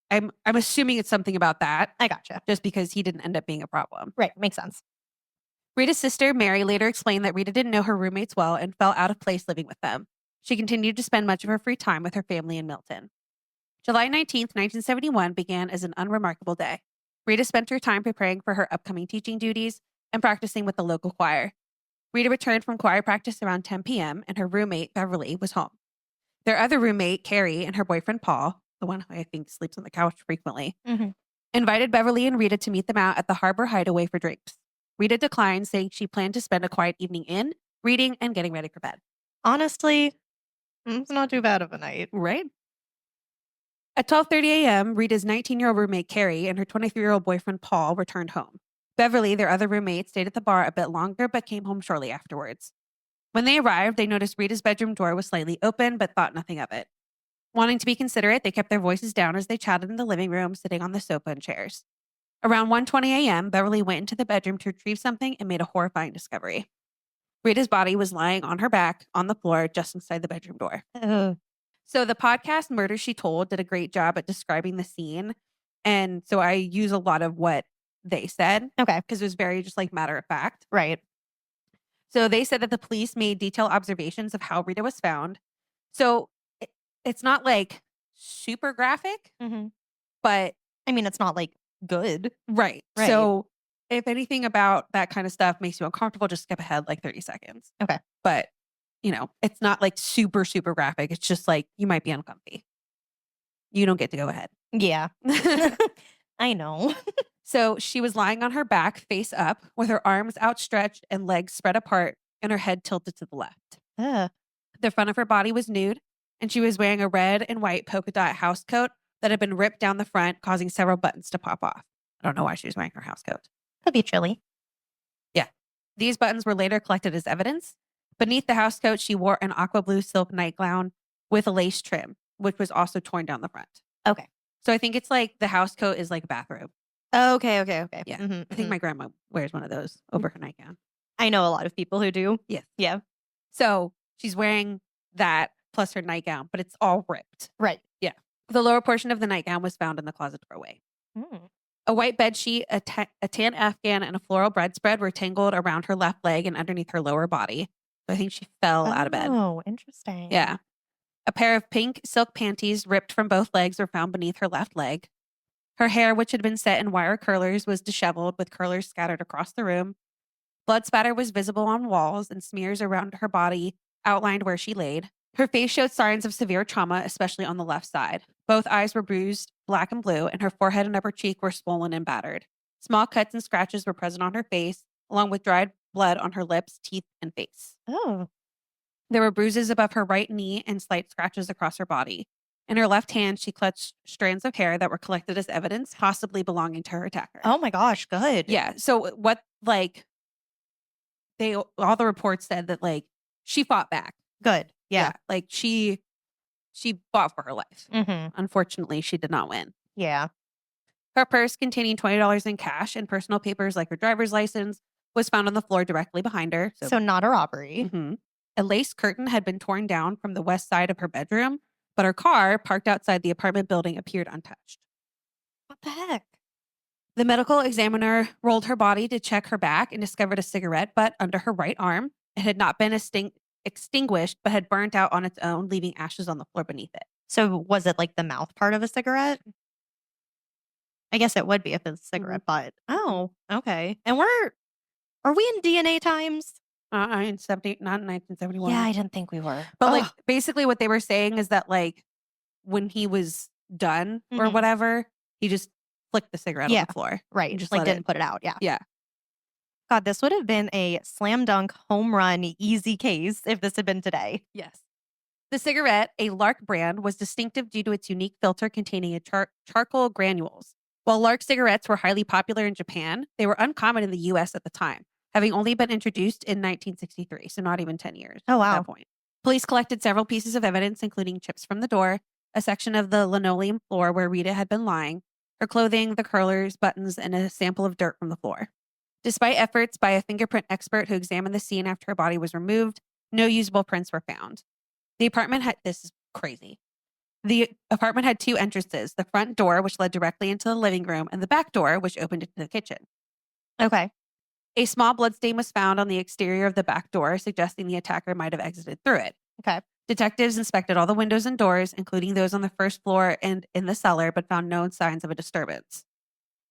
I'm assuming it's something about that. I gotcha. Just because he didn't end up being a problem. Right. Makes sense. Rita's sister, Mary, later explained that Rita didn't know her roommates well and felt out of place living with them. She continued to spend much of her free time with her family in Milton. July 19th, 1971 began as an unremarkable day. Rita spent her time preparing for her upcoming teaching duties and practicing with the local choir. Rita returned from choir practice around 10 p.m. and her roommate, Beverly, was home. Their other roommate, Carrie, and her boyfriend, Paul, the one who I think sleeps on the couch frequently, invited Beverly and Rita to meet them out at the Harbor Hideaway for drinks. Rita declined, saying she planned to spend a quiet evening in, reading, and getting ready for bed. Honestly, it's not too bad of a night. Right? At 12:30 a.m., Rita's 19-year-old roommate, Carrie, and her 23-year-old boyfriend, Paul, returned home. Beverly, their other roommate, stayed at the bar a bit longer but came home shortly afterwards. When they arrived, they noticed Rita's bedroom door was slightly open but thought nothing of it. Wanting to be considerate, they kept their voices down as they chatted in the living room, sitting on the sofa and chairs. Around 1:20 a.m., Beverly went into the bedroom to retrieve something and made a horrifying discovery. Rita's body was lying on her back on the floor just inside the bedroom door. So the podcast Murder, She Told did a great job at describing the scene. And so I use a lot of what they said. Okay. Because it was very just like matter of fact. Right. So they said that the police made detailed observations of how Rita was found. So it's not like super graphic, but I mean, it's not like good. Right. So if anything about that kind of stuff makes you uncomfortable, just skip ahead like 30 seconds. Okay. But, you know, it's not like super, super graphic. It's just like you might be uncomfy. You don't get to go ahead. Yeah. I know. So she was lying on her back, face up, with her arms outstretched and legs spread apart and her head tilted to the left. The front of her body was nude, and she was wearing a red and white polka dot house coat that had been ripped down the front, causing several buttons to pop off. I don't know why she was wearing her house coat. Could be chilly. Yeah. These buttons were later collected as evidence. Beneath the house coat, she wore an aqua blue silk nightgown with a lace trim, which was also torn down the front. Okay. So I think it's like the house coat is like a bathrobe. Okay. Yeah. I think my grandma wears one of those over her nightgown. I know a lot of people who do. Yes. Yeah. So she's wearing that plus her nightgown, but it's all ripped. Right. Yeah. The lower portion of the nightgown was found in the closet doorway. A white bedsheet, a tan Afghan, and a floral bedspread were tangled around her left leg and underneath her lower body. So I think she fell out of bed. Oh, interesting. Yeah. A pair of pink silk panties ripped from both legs were found beneath her left leg. Her hair, which had been set in wire curlers, was disheveled with curlers scattered across the room. Blood spatter was visible on walls, and smears around her body outlined where she laid. Her face showed signs of severe trauma, especially on the left side. Both eyes were bruised, black and blue, and her forehead and upper cheek were swollen and battered. Small cuts and scratches were present on her face, along with dried blood on her lips, teeth, and face. Oh. There were bruises above her right knee and slight scratches across her body. In her left hand, she clutched strands of hair that were collected as evidence, possibly belonging to her attacker. Oh my gosh, good. Yeah. So what, like, all the reports said that, like, she fought back. Good. Yeah. Like, she fought for her life. Unfortunately, she did not win. Yeah. Her purse containing $20 in cash and personal papers like her driver's license was found on the floor directly behind her. So not a robbery. A lace curtain had been torn down from the west side of her bedroom, but her car, parked outside the apartment building, appeared untouched. What the heck? The medical examiner rolled her body to check her back and discovered a cigarette butt under her right arm. It had not been extinguished, but had burnt out on its own, leaving ashes on the floor beneath it. So was it like the mouth part of a cigarette? I guess it would be if it's a cigarette butt. Oh, okay. And are we in DNA times? Not in 1971. Yeah, I didn't think we were. But like basically what they were saying is that like when he was done or whatever, he just flicked the cigarette on the floor. Right. Just like didn't put it out. Yeah. Yeah. God, this would have been a slam dunk, home run, easy case if this had been today. Yes. The cigarette, a Lark brand, was distinctive due to its unique filter containing a charcoal granules. While Lark cigarettes were highly popular in Japan, they were uncommon in the U.S. at the time, having only been introduced in 1963, so not even 10 years at that point. Police collected several pieces of evidence, including chips from the door, a section of the linoleum floor where Rita had been lying, her clothing, the curlers, buttons, and a sample of dirt from the floor. Despite efforts by a fingerprint expert who examined the scene after her body was removed, No usable prints were found. The apartment had, this is crazy. The apartment had 2 entrances, the front door, which led directly into the living room, and the back door, which opened into the kitchen. Okay. A small bloodstain was found on the exterior of the back door, suggesting the attacker might have exited through it. Okay. Detectives inspected all the windows and doors, including those on the first floor and in the cellar, but found no signs of a disturbance.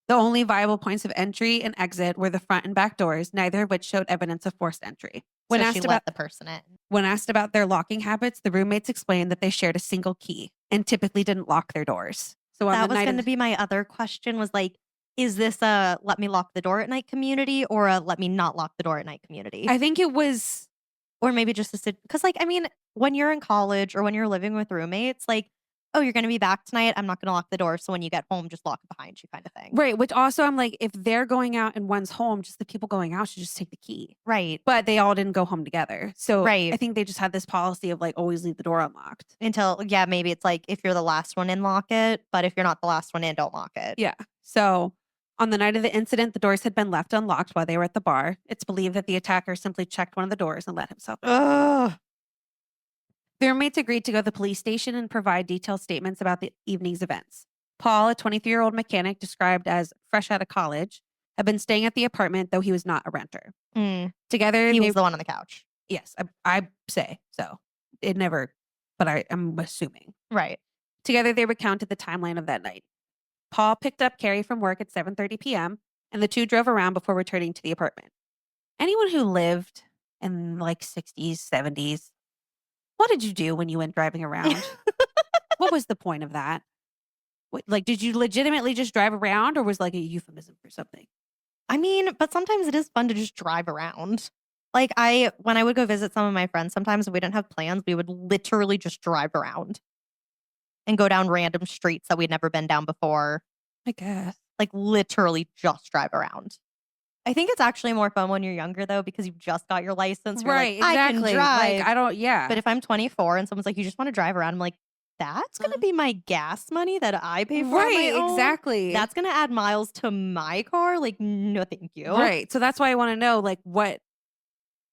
The only viable points of entry and exit were the front and back doors, neither of which showed evidence of forced entry. When asked about the person in. When asked about their locking habits, the roommates explained that they shared a single key and typically didn't lock their doors. So that was going to be my other question was like, is this a let me lock the door at night community or a let me not lock the door at night community? I think it was, or maybe just because like, I mean, when you're in college or when you're living with roommates, like, oh, you're going to be back tonight. I'm not going to lock the door. So when you get home, just lock it behind you kind of thing. Right. Which also I'm like, if they're going out and one's home, just the people going out should just take the key. Right. But they all didn't go home together. So right. I think they just had this policy of like always leave the door unlocked. Until, yeah, maybe it's like if you're the last one in, lock it. But if you're not the last one in, don't lock it. Yeah. So on the night of the incident, the doors had been left unlocked while they were at the bar. It's believed that the attacker simply checked one of the doors and let himself in. Ugh. The roommates agreed to go to the police station and provide detailed statements about the evening's events. Paul, a 23-year-old mechanic described as fresh out of college, had been staying at the apartment, though he was not a renter. Together, he was the one on the couch. Yes, I say so. It never, but I'm assuming. Right. Together, they recounted the timeline of that night. Paul picked up Carrie from work at 7:30 p.m., and the two drove around before returning to the apartment. Anyone who lived in like 60s, 70s, what did you do when you went driving around? What was the point of that? Like, did you legitimately just drive around or was like a euphemism for something? I mean, but sometimes it is fun to just drive around. Like when I would go visit some of my friends, sometimes if we didn't have plans, we would literally just drive around and go down random streets that we'd never been down before. I guess. Like literally just drive around. I think it's actually more fun when you're younger though, because you've just got your license. Right, like, exactly. I can drive. Like, I don't, yeah. But if I'm 24 and someone's like, you just want to drive around, I'm like, that's going to be my gas money that I pay for. Right, exactly. That's going to add miles to my car. Like, no, thank you. Right. So that's why I want to know, like, what.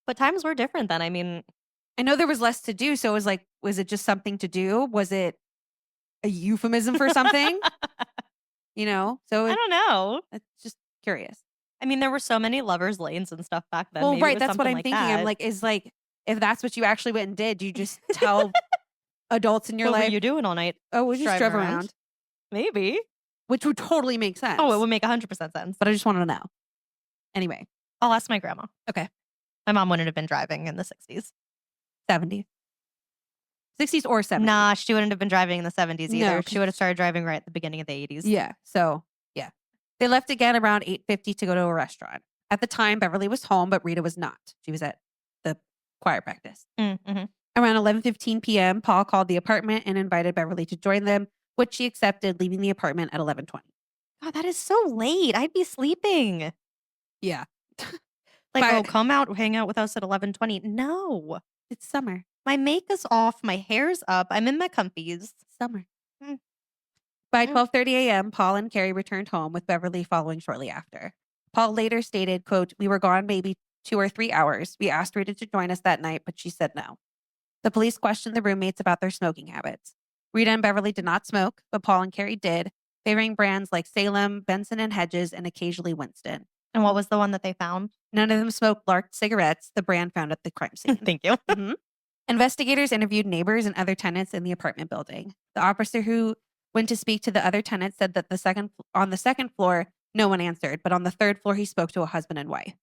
But times were different then. I mean, I know there was less to do. So it was like, was it just something to do? Was it a euphemism for something? You know? So I don't know. It's just curious. I mean, there were so many lovers lanes and stuff back then. Well, Maybe right. That's what I'm like thinking. that. I'm like, if that's what you actually went and did, you just tell adults in your life. What were you doing all night? Oh, we just drove around. Maybe. Which would totally make sense. Oh, it would make 100% sense. But I just wanted to know. Anyway. I'll ask my grandma. Okay. My mom wouldn't have been driving in the 60s. 70s. 60s or 70s. Nah, she wouldn't have been driving in the 70s either. No, she would have started driving right at the beginning of the 80s. Yeah. So, yeah. They left again around 8:50 to go to a restaurant. At the time, Beverly was home, but Rita was not. She was at the choir practice. Mm-hmm. Around 11:15 p.m., Paul called the apartment and invited Beverly to join them, which she accepted, leaving the apartment at 11:20. God, that is so late. I'd be sleeping. Yeah. Like, come out, hang out with us at 11:20. No. It's summer. My makeup's off. My hair's up. I'm in my comfies. Summer. By 12:30 a.m., Paul and Carrie returned home, with Beverly following shortly after. Paul later stated, quote, "We were gone maybe 2 or 3 hours. We asked Rita to join us that night, but she said no." The police questioned the roommates about their smoking habits. Rita and Beverly did not smoke, but Paul and Carrie did, favoring brands like Salem, Benson and Hedges, and occasionally Winston. And what was the one that they found? None of them smoked Lark cigarettes, the brand found at the crime scene. Thank you. Mm-hmm. Investigators interviewed neighbors and other tenants in the apartment building. The officer who went to speak to the other tenants said that on the second floor, no one answered, but on the third floor, he spoke to a husband and wife.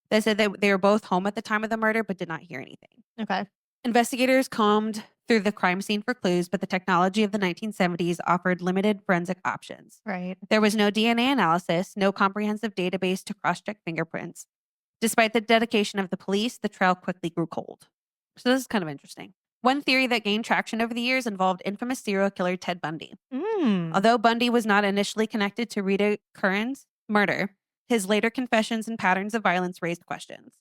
They said that they were both home at the time of the murder, but did not hear anything. Okay. Investigators combed through the crime scene for clues, but the technology of the 1970s offered limited forensic options. Right. There was no DNA analysis, no comprehensive database to cross-check fingerprints. Despite the dedication of the police, the trail quickly grew cold. So this is kind of interesting. One theory that gained traction over the years involved infamous serial killer Ted Bundy. Although Bundy was not initially connected to Rita Curran's murder, his later confessions and patterns of violence raised questions.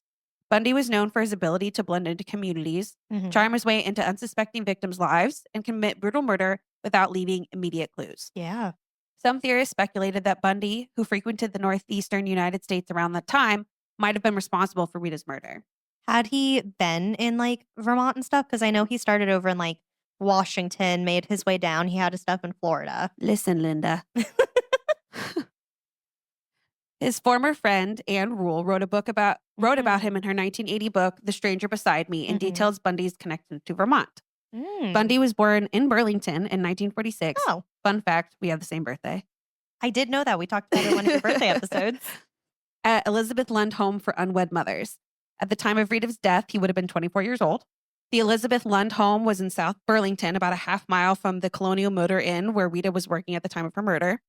Bundy was known for his ability to blend into communities, charm his way into unsuspecting victims' lives, and commit brutal murder without leaving immediate clues. Yeah. Some theorists speculated that Bundy, who frequented the northeastern United States around that time, might have been responsible for Rita's murder. Had he been in like Vermont and stuff? Because I know he started over in like Washington, made his way down. He had his stuff in Florida. Listen, Linda. His former friend, Anne Rule, wrote about him in her 1980 book, The Stranger Beside Me, and details Bundy's connection to Vermont. Bundy was born in Burlington in 1946. Oh. Fun fact, we have the same birthday. I did know that. We talked about it in one of your birthday episodes. At Elizabeth Lund Home for Unwed Mothers. At the time of Rita's death, he would have been 24 years old. The Elizabeth Lund Home was in South Burlington, about a half mile from the Colonial Motor Inn where Rita was working at the time of her murder.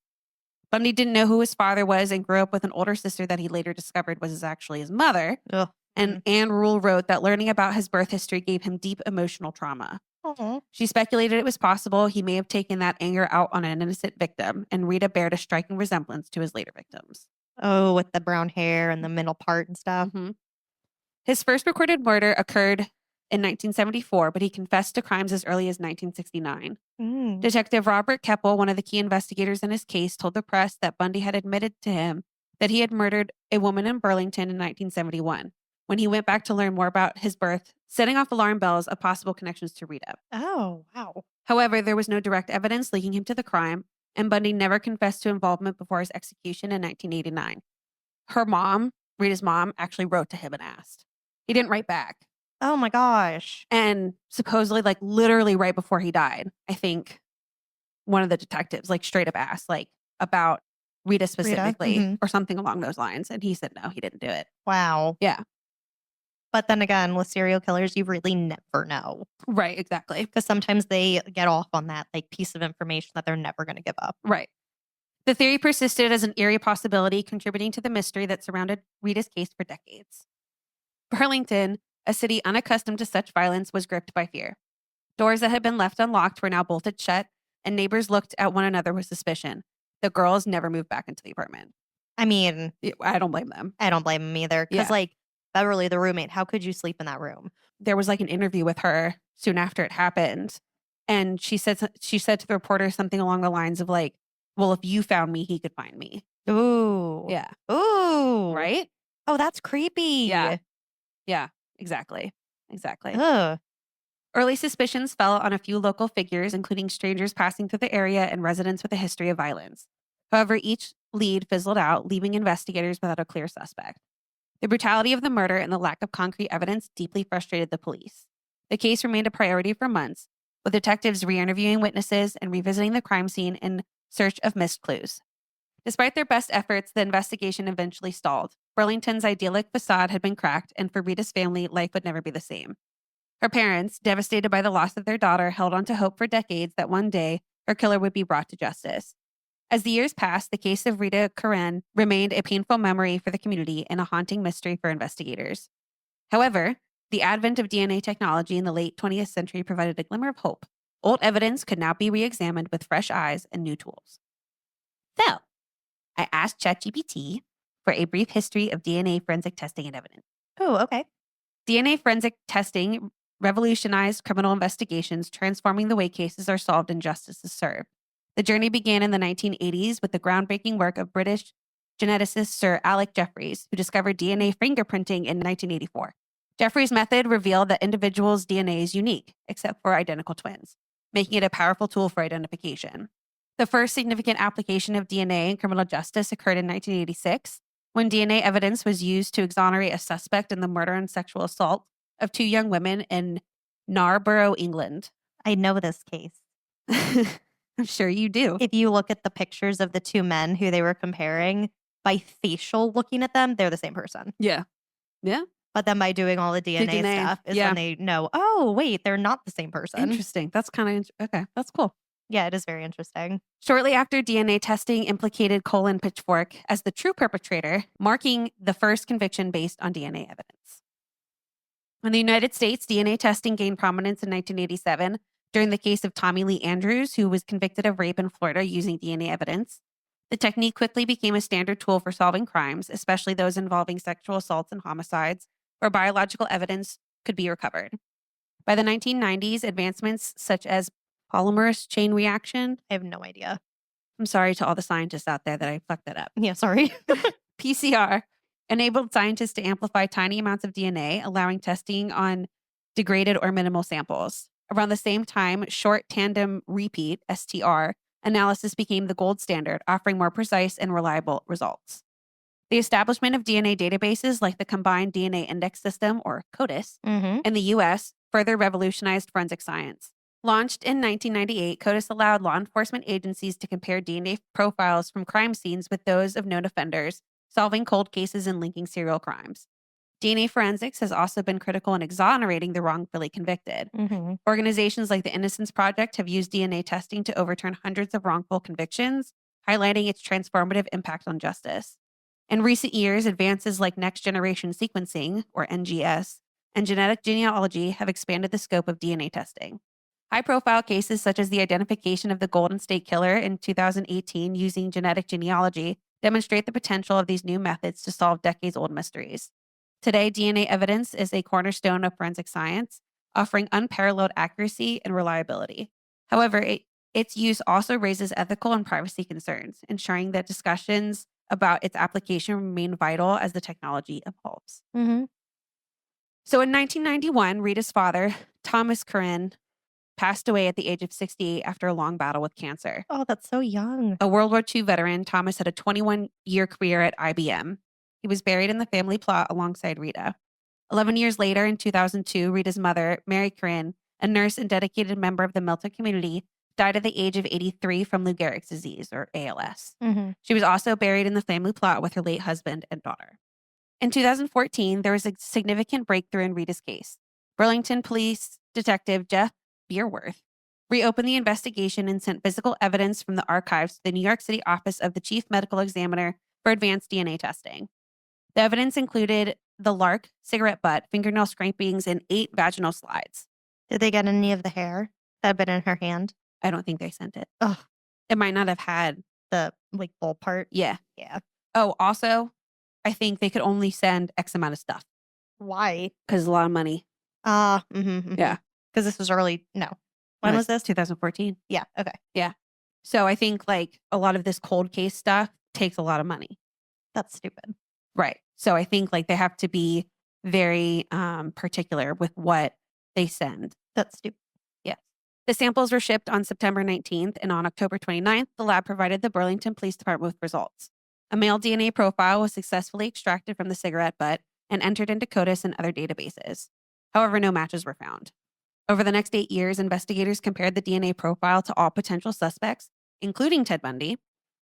Bundy didn't know who his father was and grew up with an older sister that he later discovered was actually his mother. Ugh. And Anne Rule wrote that learning about his birth history gave him deep emotional trauma. She speculated it was possible he may have taken that anger out on an innocent victim, and Rita bared a striking resemblance to his later victims. Oh, with the brown hair and the middle part and stuff. His first recorded murder occurred in 1974, but he confessed to crimes as early as 1969. Detective Robert Keppel, one of the key investigators in his case, told the press that Bundy had admitted to him that he had murdered a woman in Burlington in 1971, when he went back to learn more about his birth, setting off alarm bells of possible connections to Rita. Oh, wow. However, there was no direct evidence linking him to the crime, and Bundy never confessed to involvement before his execution in 1989. Her mom, Rita's mom, actually wrote to him and asked. He didn't write back. Oh my gosh. And supposedly, like literally right before he died, I think one of the detectives like straight up asked like about Rita specifically or something along those lines. And he said, no, he didn't do it. Wow. Yeah. But then again, with serial killers, you really never know. Right, exactly. Because sometimes they get off on that like piece of information that they're never going to give up. Right. The theory persisted as an eerie possibility, contributing to the mystery that surrounded Rita's case for decades. Burlington, a city unaccustomed to such violence, was gripped by fear. Doors that had been left unlocked were now bolted shut, and neighbors looked at one another with suspicion. The girls never moved back into the apartment. I mean, I don't blame them. I don't blame them either. Because like Beverly, the roommate, how could you sleep in that room? There was like an interview with her soon after it happened. And she said to the reporter something along the lines of like, well, if you found me, he could find me. Ooh. Yeah. Ooh. Right? Oh, that's creepy. Yeah. Yeah, exactly. Exactly. Ugh. Early suspicions fell on a few local figures, including strangers passing through the area and residents with a history of violence. However, each lead fizzled out, leaving investigators without a clear suspect. The brutality of the murder and the lack of concrete evidence deeply frustrated the police. The case remained a priority for months, with detectives re-interviewing witnesses and revisiting the crime scene in search of missed clues. Despite their best efforts, the investigation eventually stalled. Burlington's idyllic facade had been cracked, and for Rita's family, life would never be the same. Her parents, devastated by the loss of their daughter, held on to hope for decades that one day her killer would be brought to justice. As the years passed, the case of Rita Curran remained a painful memory for the community and a haunting mystery for investigators. However, the advent of DNA technology in the late 20th century provided a glimmer of hope. Old evidence could now be re-examined with fresh eyes and new tools. So, I asked ChatGPT for a brief history of DNA forensic testing and evidence. Oh, okay. DNA forensic testing revolutionized criminal investigations, transforming the way cases are solved and justice is served. The journey began in the 1980s with the groundbreaking work of British geneticist Sir Alec Jeffreys, who discovered DNA fingerprinting in 1984. Jeffreys' method revealed that individuals' DNA is unique, except for identical twins, making it a powerful tool for identification. The first significant application of DNA in criminal justice occurred in 1986, when DNA evidence was used to exonerate a suspect in the murder and sexual assault of two young women in Narborough, England. I know this case. I'm sure you do. If you look at the pictures of the two men who they were comparing, by facial looking at them, they're the same person. Yeah. Yeah. But then by doing all the DNA stuff is when they know, oh, wait, they're not the same person. Interesting. That's kind of, okay, that's cool. Yeah, it is very interesting. Shortly after, DNA testing implicated Colin Pitchfork as the true perpetrator, marking the first conviction based on DNA evidence. In the United States, DNA testing gained prominence in 1987 during the case of Tommy Lee Andrews, who was convicted of rape in Florida using DNA evidence. The technique quickly became a standard tool for solving crimes, especially those involving sexual assaults and homicides, where biological evidence could be recovered. By the 1990s, advancements such as polymerase chain reaction. I have no idea. I'm sorry to all the scientists out there that I fucked that up. Yeah, sorry. PCR enabled scientists to amplify tiny amounts of DNA, allowing testing on degraded or minimal samples. Around the same time, short tandem repeat, STR, analysis became the gold standard, offering more precise and reliable results. The establishment of DNA databases like the Combined DNA Index System, or CODIS, in the U.S. further revolutionized forensic science. Launched in 1998, CODIS allowed law enforcement agencies to compare DNA profiles from crime scenes with those of known offenders, solving cold cases and linking serial crimes. DNA forensics has also been critical in exonerating the wrongfully convicted. Organizations like the Innocence Project have used DNA testing to overturn hundreds of wrongful convictions, highlighting its transformative impact on justice. In recent years, advances like next-generation sequencing, or NGS, and genetic genealogy have expanded the scope of DNA testing. High-profile cases such as the identification of the Golden State Killer in 2018 using genetic genealogy demonstrate the potential of these new methods to solve decades-old mysteries. Today, DNA evidence is a cornerstone of forensic science, offering unparalleled accuracy and reliability. However, its use also raises ethical and privacy concerns, ensuring that discussions about its application remain vital as the technology evolves. So in 1991, Rita's father, Thomas Curran, passed away at the age of 68 after a long battle with cancer. Oh, that's so young. A World War II veteran, Thomas had a 21-year career at IBM. He was buried in the family plot alongside Rita. 11 years later, in 2002, Rita's mother, Mary Curran, a nurse and dedicated member of the Milton community, died at the age of 83 from Lou Gehrig's disease, or ALS. She was also buried in the family plot with her late husband and daughter. In 2014, there was a significant breakthrough in Rita's case. Burlington Police Detective Jeff Beerworth reopened the investigation and sent physical evidence from the archives to the New York City office of the Chief Medical Examiner for advanced DNA testing. The evidence included the Lark, cigarette butt, fingernail scrapings, and 8 vaginal slides. Did they get any of the hair that had been in her hand? I don't think they sent it. Ugh. It might not have had the full part. Yeah. Yeah. Oh, also, I think they could only send X amount of stuff. Why? Because it's a lot of money. Yeah. Because this was early. No. When was this? 2014. Yeah. Okay. Yeah. So I think like a lot of this cold case stuff takes a lot of money. That's stupid. Right. So I think like they have to be very particular with what they send. That's stupid. Yes. The samples were shipped on September 19th, and on October 29th, the lab provided the Burlington Police Department with results. A male DNA profile was successfully extracted from the cigarette butt and entered into CODIS and other databases. However, no matches were found. Over the next 8 years, investigators compared the DNA profile to all potential suspects, including Ted Bundy,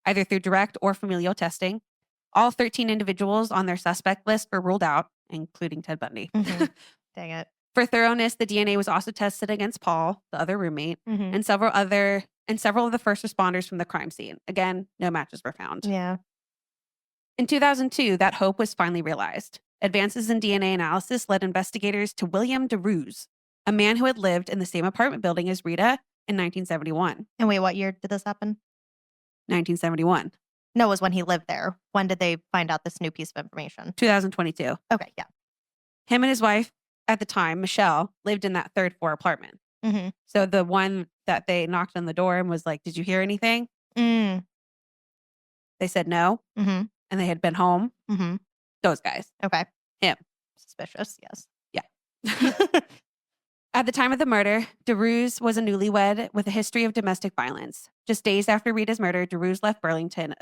either through direct or familial testing. All 13 individuals on their suspect list were ruled out, including Ted Bundy. Dang it. For thoroughness, the DNA was also tested against Paul, the other roommate, and several of the first responders from the crime scene. Again, no matches were found. Yeah. In 2002, that hope was finally realized. Advances in DNA analysis led investigators to William DeRuse, a man who had lived in the same apartment building as Rita in 1971. And wait, what year did this happen? 1971. No, it was when he lived there. When did they find out this new piece of information? 2022. Okay, yeah. Him and his wife at the time, Michelle, lived in that third floor apartment. So the one that they knocked on the door and was like, "Did you hear anything?" They said no. And they had been home. Those guys. Okay. Him. Suspicious, yes. Yeah. At the time of the murder, DeRuse was a newlywed with a history of domestic violence. Just days after Rita's murder, DeRuse left Burlington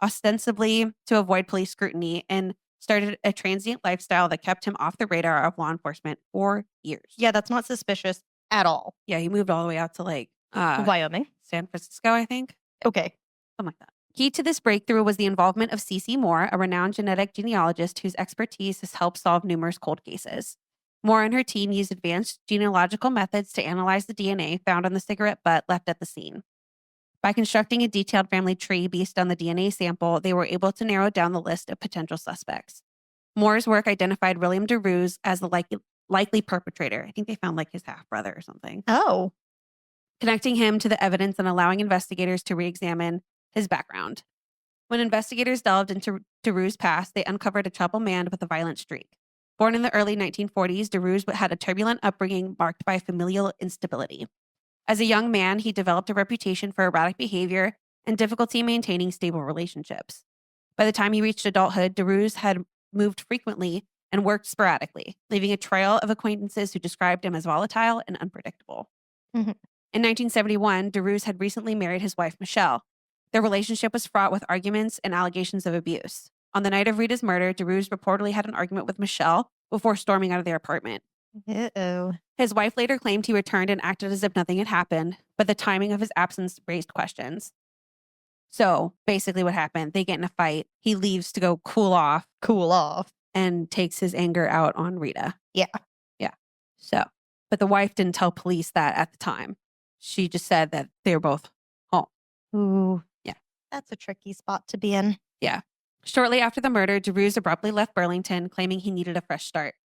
ostensibly to avoid police scrutiny and started a transient lifestyle that kept him off the radar of law enforcement for years. Yeah, that's not suspicious at all. Yeah, he moved all the way out to like Wyoming. San Francisco, I think. Okay. Something like that. Key to this breakthrough was the involvement of C.C. Moore, a renowned genetic genealogist whose expertise has helped solve numerous cold cases. Moore and her team used advanced genealogical methods to analyze the DNA found on the cigarette butt left at the scene. By constructing a detailed family tree based on the DNA sample, they were able to narrow down the list of potential suspects. Moore's work identified William DeRuse as the likely perpetrator. I think they found like his half-brother or something. Oh. Connecting him to the evidence and allowing investigators to re-examine his background. When investigators delved into DeRuse's past, they uncovered a troubled man with a violent streak. Born in the early 1940s, DeRuse had a turbulent upbringing marked by familial instability. As a young man, he developed a reputation for erratic behavior and difficulty maintaining stable relationships. By the time he reached adulthood, DeRuse had moved frequently and worked sporadically, leaving a trail of acquaintances who described him as volatile and unpredictable. Mhm. In 1971, DeRuse had recently married his wife, Michelle. Their relationship was fraught with arguments and allegations of abuse. On the night of Rita's murder, DeRuse reportedly had an argument with Michelle before storming out of their apartment. Uh-oh. His wife later claimed he returned and acted as if nothing had happened, but the timing of his absence raised questions. So basically what happened, they get in a fight. He leaves to go cool off and takes his anger out on Rita. Yeah. Yeah. So, but the wife didn't tell police that at the time. She just said that they were both home. Ooh. Yeah. That's a tricky spot to be in. Yeah. Shortly after the murder, DeRuse abruptly left Burlington, claiming he needed a fresh start.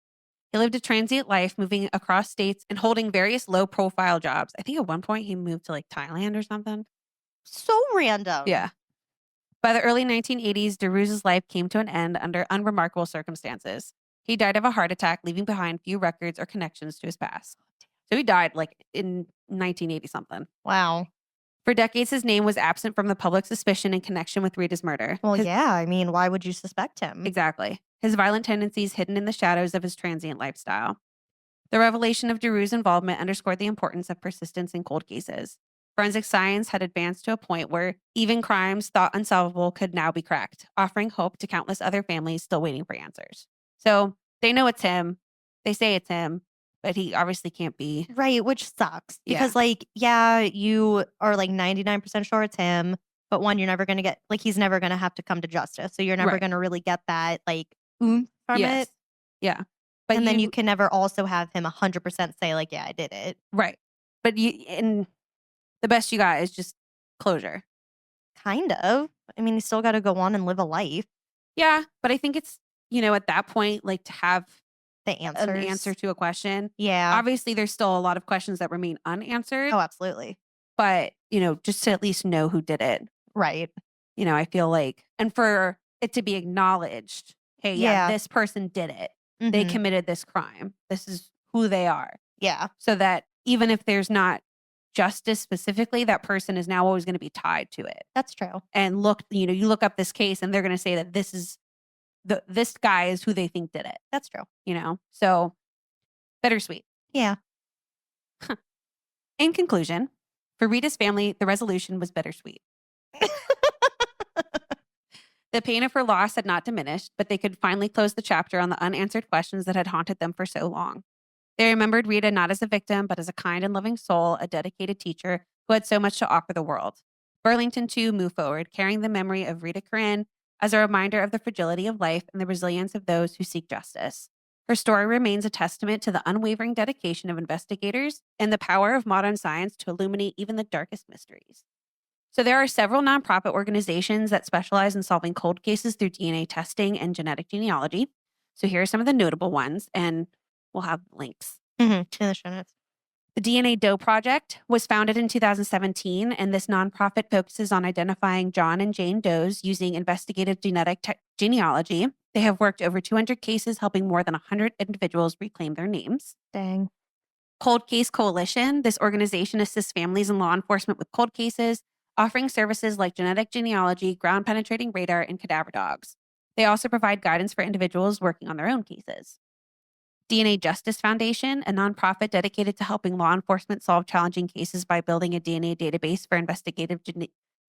He lived a transient life, moving across states and holding various low-profile jobs. I think at one point he moved to like Thailand or something. So random. Yeah. By the early 1980s, DeRuse's life came to an end under unremarkable circumstances. He died of a heart attack, leaving behind few records or connections to his past. So he died like in 1980 something. Wow. For decades, his name was absent from the public suspicion in connection with Rita's murder. Well, yeah. I mean, why would you suspect him? Exactly. His violent tendencies hidden in the shadows of his transient lifestyle. The revelation of DeRuse's involvement underscored the importance of persistence in cold cases. Forensic science had advanced to a point where even crimes thought unsolvable could now be cracked, offering hope to countless other families still waiting for answers. So they know it's him. They say it's him, but he obviously can't be. Right, which sucks. Because, you are like 99% sure it's him, but one, you're never going to get, he's never going to have to come to justice. So you're never going to really get that, oomph from it. Yeah. But then you can never also have him 100% say, yeah, I did it. Right. But the best you got is just closure. Kind of. I mean, you still got to go on and live a life. Yeah, but I think it's, at that point, to have the answers. An answer to a question. Yeah. Obviously, there's still a lot of questions that remain unanswered. Oh, absolutely. But, just to at least know who did it. Right. I feel like, and for it to be acknowledged, hey, this person did it. Mm-hmm. They committed this crime. This is who they are. Yeah. So that even if there's not justice specifically, that person is now always going to be tied to it. That's true. And you look up this case and they're going to say that this guy is who they think did it. That's true. So bittersweet. Yeah. In conclusion, for Rita's family, the resolution was bittersweet. The pain of her loss had not diminished, but they could finally close the chapter on the unanswered questions that had haunted them for so long. They remembered Rita not as a victim, but as a kind and loving soul, a dedicated teacher who had so much to offer the world. Burlington, too, moved forward, carrying the memory of Rita Curran as a reminder of the fragility of life and the resilience of those who seek justice. Her story remains a testament to the unwavering dedication of investigators and the power of modern science to illuminate even the darkest mysteries. So there are several nonprofit organizations that specialize in solving cold cases through DNA testing and genetic genealogy. So here are some of the notable ones, and we'll have links. In the show notes. The DNA Doe Project was founded in 2017, and this nonprofit focuses on identifying John and Jane Does using investigative genetic genealogy. They have worked over 200 cases, helping more than 100 individuals reclaim their names. Dang. Cold Case Coalition. This organization assists families and law enforcement with cold cases, offering services like genetic genealogy, ground-penetrating radar, and cadaver dogs. They also provide guidance for individuals working on their own cases. DNA Justice Foundation, a nonprofit dedicated to helping law enforcement solve challenging cases by building a DNA database for investigative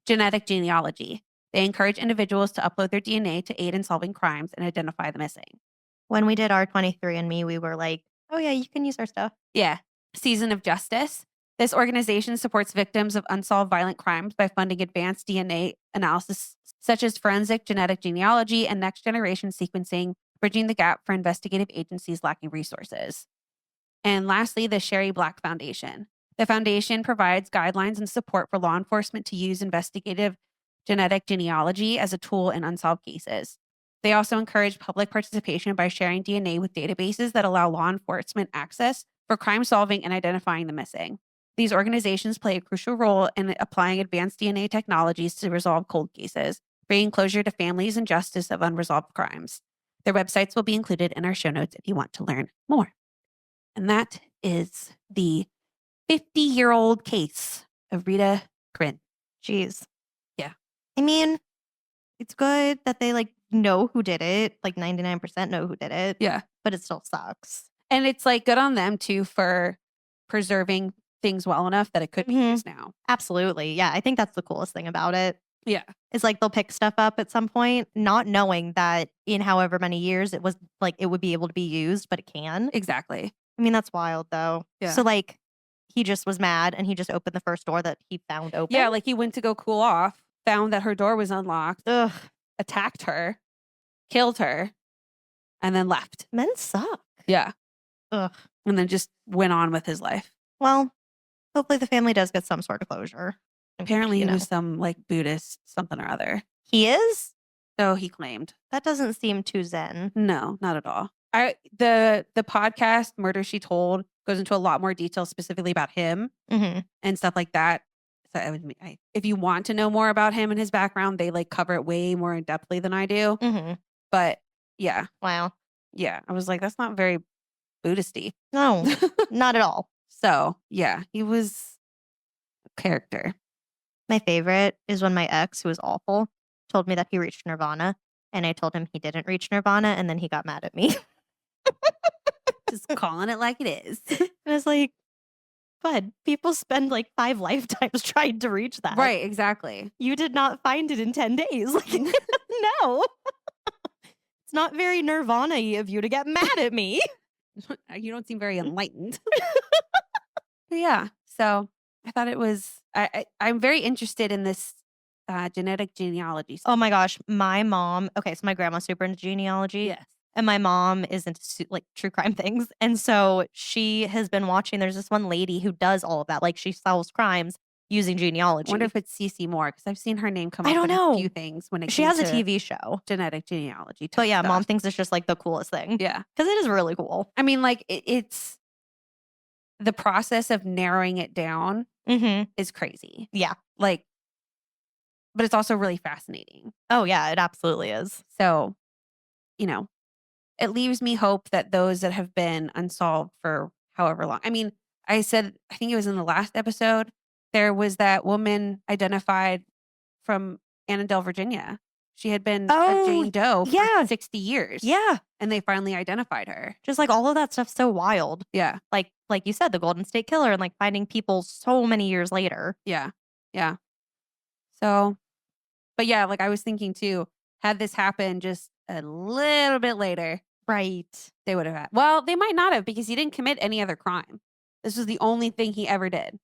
genetic genealogy. They encourage individuals to upload their DNA to aid in solving crimes and identify the missing. When we did our 23andMe, we were like, oh yeah, you can use our stuff. Yeah. Season of Justice. This organization supports victims of unsolved violent crimes by funding advanced DNA analysis such as forensic genetic genealogy and next-generation sequencing, bridging the gap for investigative agencies lacking resources. And lastly, the Sherry Black Foundation. The foundation provides guidelines and support for law enforcement to use investigative genetic genealogy as a tool in unsolved cases. They also encourage public participation by sharing DNA with databases that allow law enforcement access for crime solving and identifying the missing. These organizations play a crucial role in applying advanced DNA technologies to resolve cold cases, bringing closure to families and justice of unresolved crimes. Their websites will be included in our show notes if you want to learn more. And that is the 50-year-old case of Rita Curran. Jeez. Yeah. I mean, it's good that they know who did it. Like 99% know who did it. Yeah. But it still sucks. And it's like good on them too for preserving things well enough that it could be used now. Absolutely. Yeah. I think that's the coolest thing about it. Yeah. It's like they'll pick stuff up at some point, not knowing that in however many years it was like it would be able to be used, but it can. Exactly. I mean, that's wild though. Yeah. So like he just was mad and he just opened the first door that he found open. Yeah. Like he went to go cool off, found that her door was unlocked, attacked her, killed her, and then left. Men suck. Yeah. Ugh. And then just went on with his life. Well, hopefully the family does get some sort of closure. Apparently he was some like Buddhist something or other. He is? So he claimed. That doesn't seem too zen. No, not at all. The podcast Murder She Told goes into a lot more detail specifically about him and stuff like that. So if you want to know more about him and his background, they like cover it way more in depthly than I do. But yeah. Wow. Yeah. I was like, that's not very Buddhisty. No, not at all. So yeah, he was a character. My favorite is when my ex, who was awful, told me that he reached nirvana. And I told him he didn't reach nirvana. And then he got mad at me. Just calling it like it is. And I was like, bud, people spend like 5 lifetimes trying to reach that. Right, exactly. You did not find it in 10 days. Like, no. It's not very nirvana-y of you to get mad at me. You don't seem very enlightened. Yeah. So I thought it was, I'm very interested in this genetic genealogy stuff. Oh my gosh. My mom, okay, so my grandma's super into genealogy. Yes. And my mom is into like true crime things. And so she has been watching, there's this one lady who does all of that. Like she solves crimes using genealogy. I wonder if it's Cece Moore because I've seen her name come up I don't in know. a few things when it She came has a to TV show. genetic genealogy. But yeah, stuff. mom thinks it's just like the coolest thing. Yeah. Because it is really cool. I mean, like it's the process of narrowing it down is crazy. Yeah. Like, but it's also really fascinating. Oh yeah, it absolutely is. So, you know, it leaves me hope that those that have been unsolved for however long. I mean, I said, I think it was in the last episode, there was that woman identified from Annandale, Virginia. She had been a Jane Doe for 60 years. Yeah. And they finally identified her. Just like all of that stuff's so wild. Yeah. Like you said, the Golden State Killer and like finding people so many years later. Yeah. Yeah. So, but yeah, like I was thinking too, had this happened just a little bit later. Right. They would have had. Well, they might not have because he didn't commit any other crime. This was the only thing he ever did.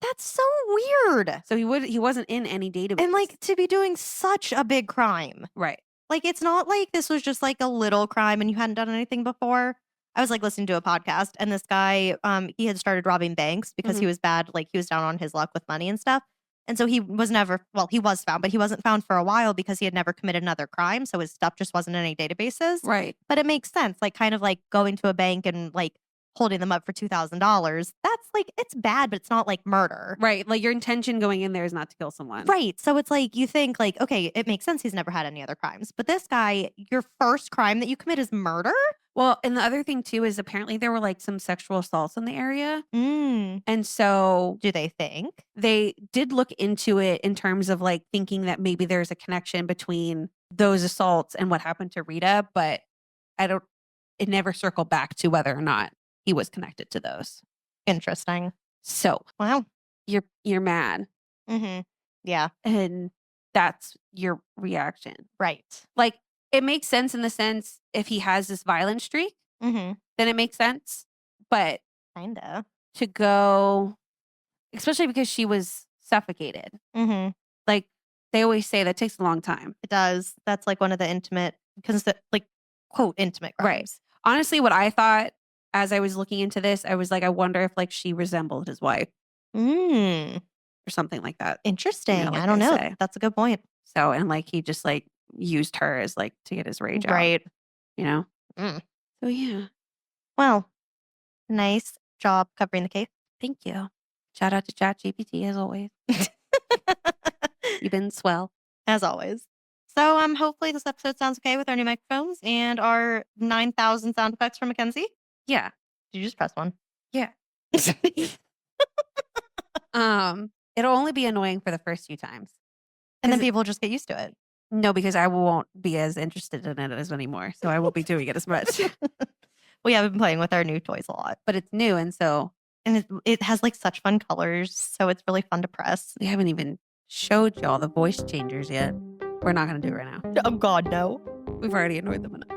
That's so weird. So he wasn't in any database. And like to be doing such a big crime. Right. Like it's not like this was just like a little crime and you hadn't done anything before. I was like listening to a podcast and this guy, he had started robbing banks because he was bad. Like he was down on his luck with money and stuff. And so he was never, well, he was found, but he wasn't found for a while because he had never committed another crime. So his stuff just wasn't in any databases. Right. But it makes sense. Like kind of like going to a bank and like holding them up for $2,000. That's like, it's bad, but it's not like murder. Right. Like your intention going in there is not to kill someone. Right. So it's like, you think like, okay, it makes sense. He's never had any other crimes. But this guy, your first crime that you commit is murder? Well, and the other thing too is apparently there were like some sexual assaults in the area. Mm. And so do they think? They did look into it in terms of like thinking that maybe there's a connection between those assaults and what happened to Rita, but it never circled back to whether or not he was connected to those. Interesting. So, wow, you're mad. Yeah. And that's your reaction. Right. Like it makes sense in the sense if he has this violent streak, then it makes sense. But kinda to go, especially because she was suffocated. Like they always say that takes a long time. It does. That's like one of the intimate, like quote intimate crimes. Right. Honestly, what I thought as I was looking into this, I was like, I wonder if like she resembled his wife. Or something like that. Interesting. You know, like I don't know. say. That's a good point. So, and like he just like used her as like to get his rage out. Right. You know? So yeah. Well, nice job covering the case. Thank you. Shout out to ChatGPT as always. You've been swell. As always. So hopefully this episode sounds okay with our new microphones and our 9,000 sound effects from Kenzie. Yeah. Did you just press one? Yeah. It'll only be annoying for the first few times. And then people just get used to it. No, because I won't be as interested in it as anymore. So I won't be doing it as much. We have been playing with our new toys a lot. But it's new. And so And it has like such fun colors. So it's really fun to press. we haven't even showed y'all the voice changers yet. We're not going to do it right now. Oh, God, no. We've already annoyed them enough.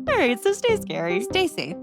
All right, so stay scary. Stay safe.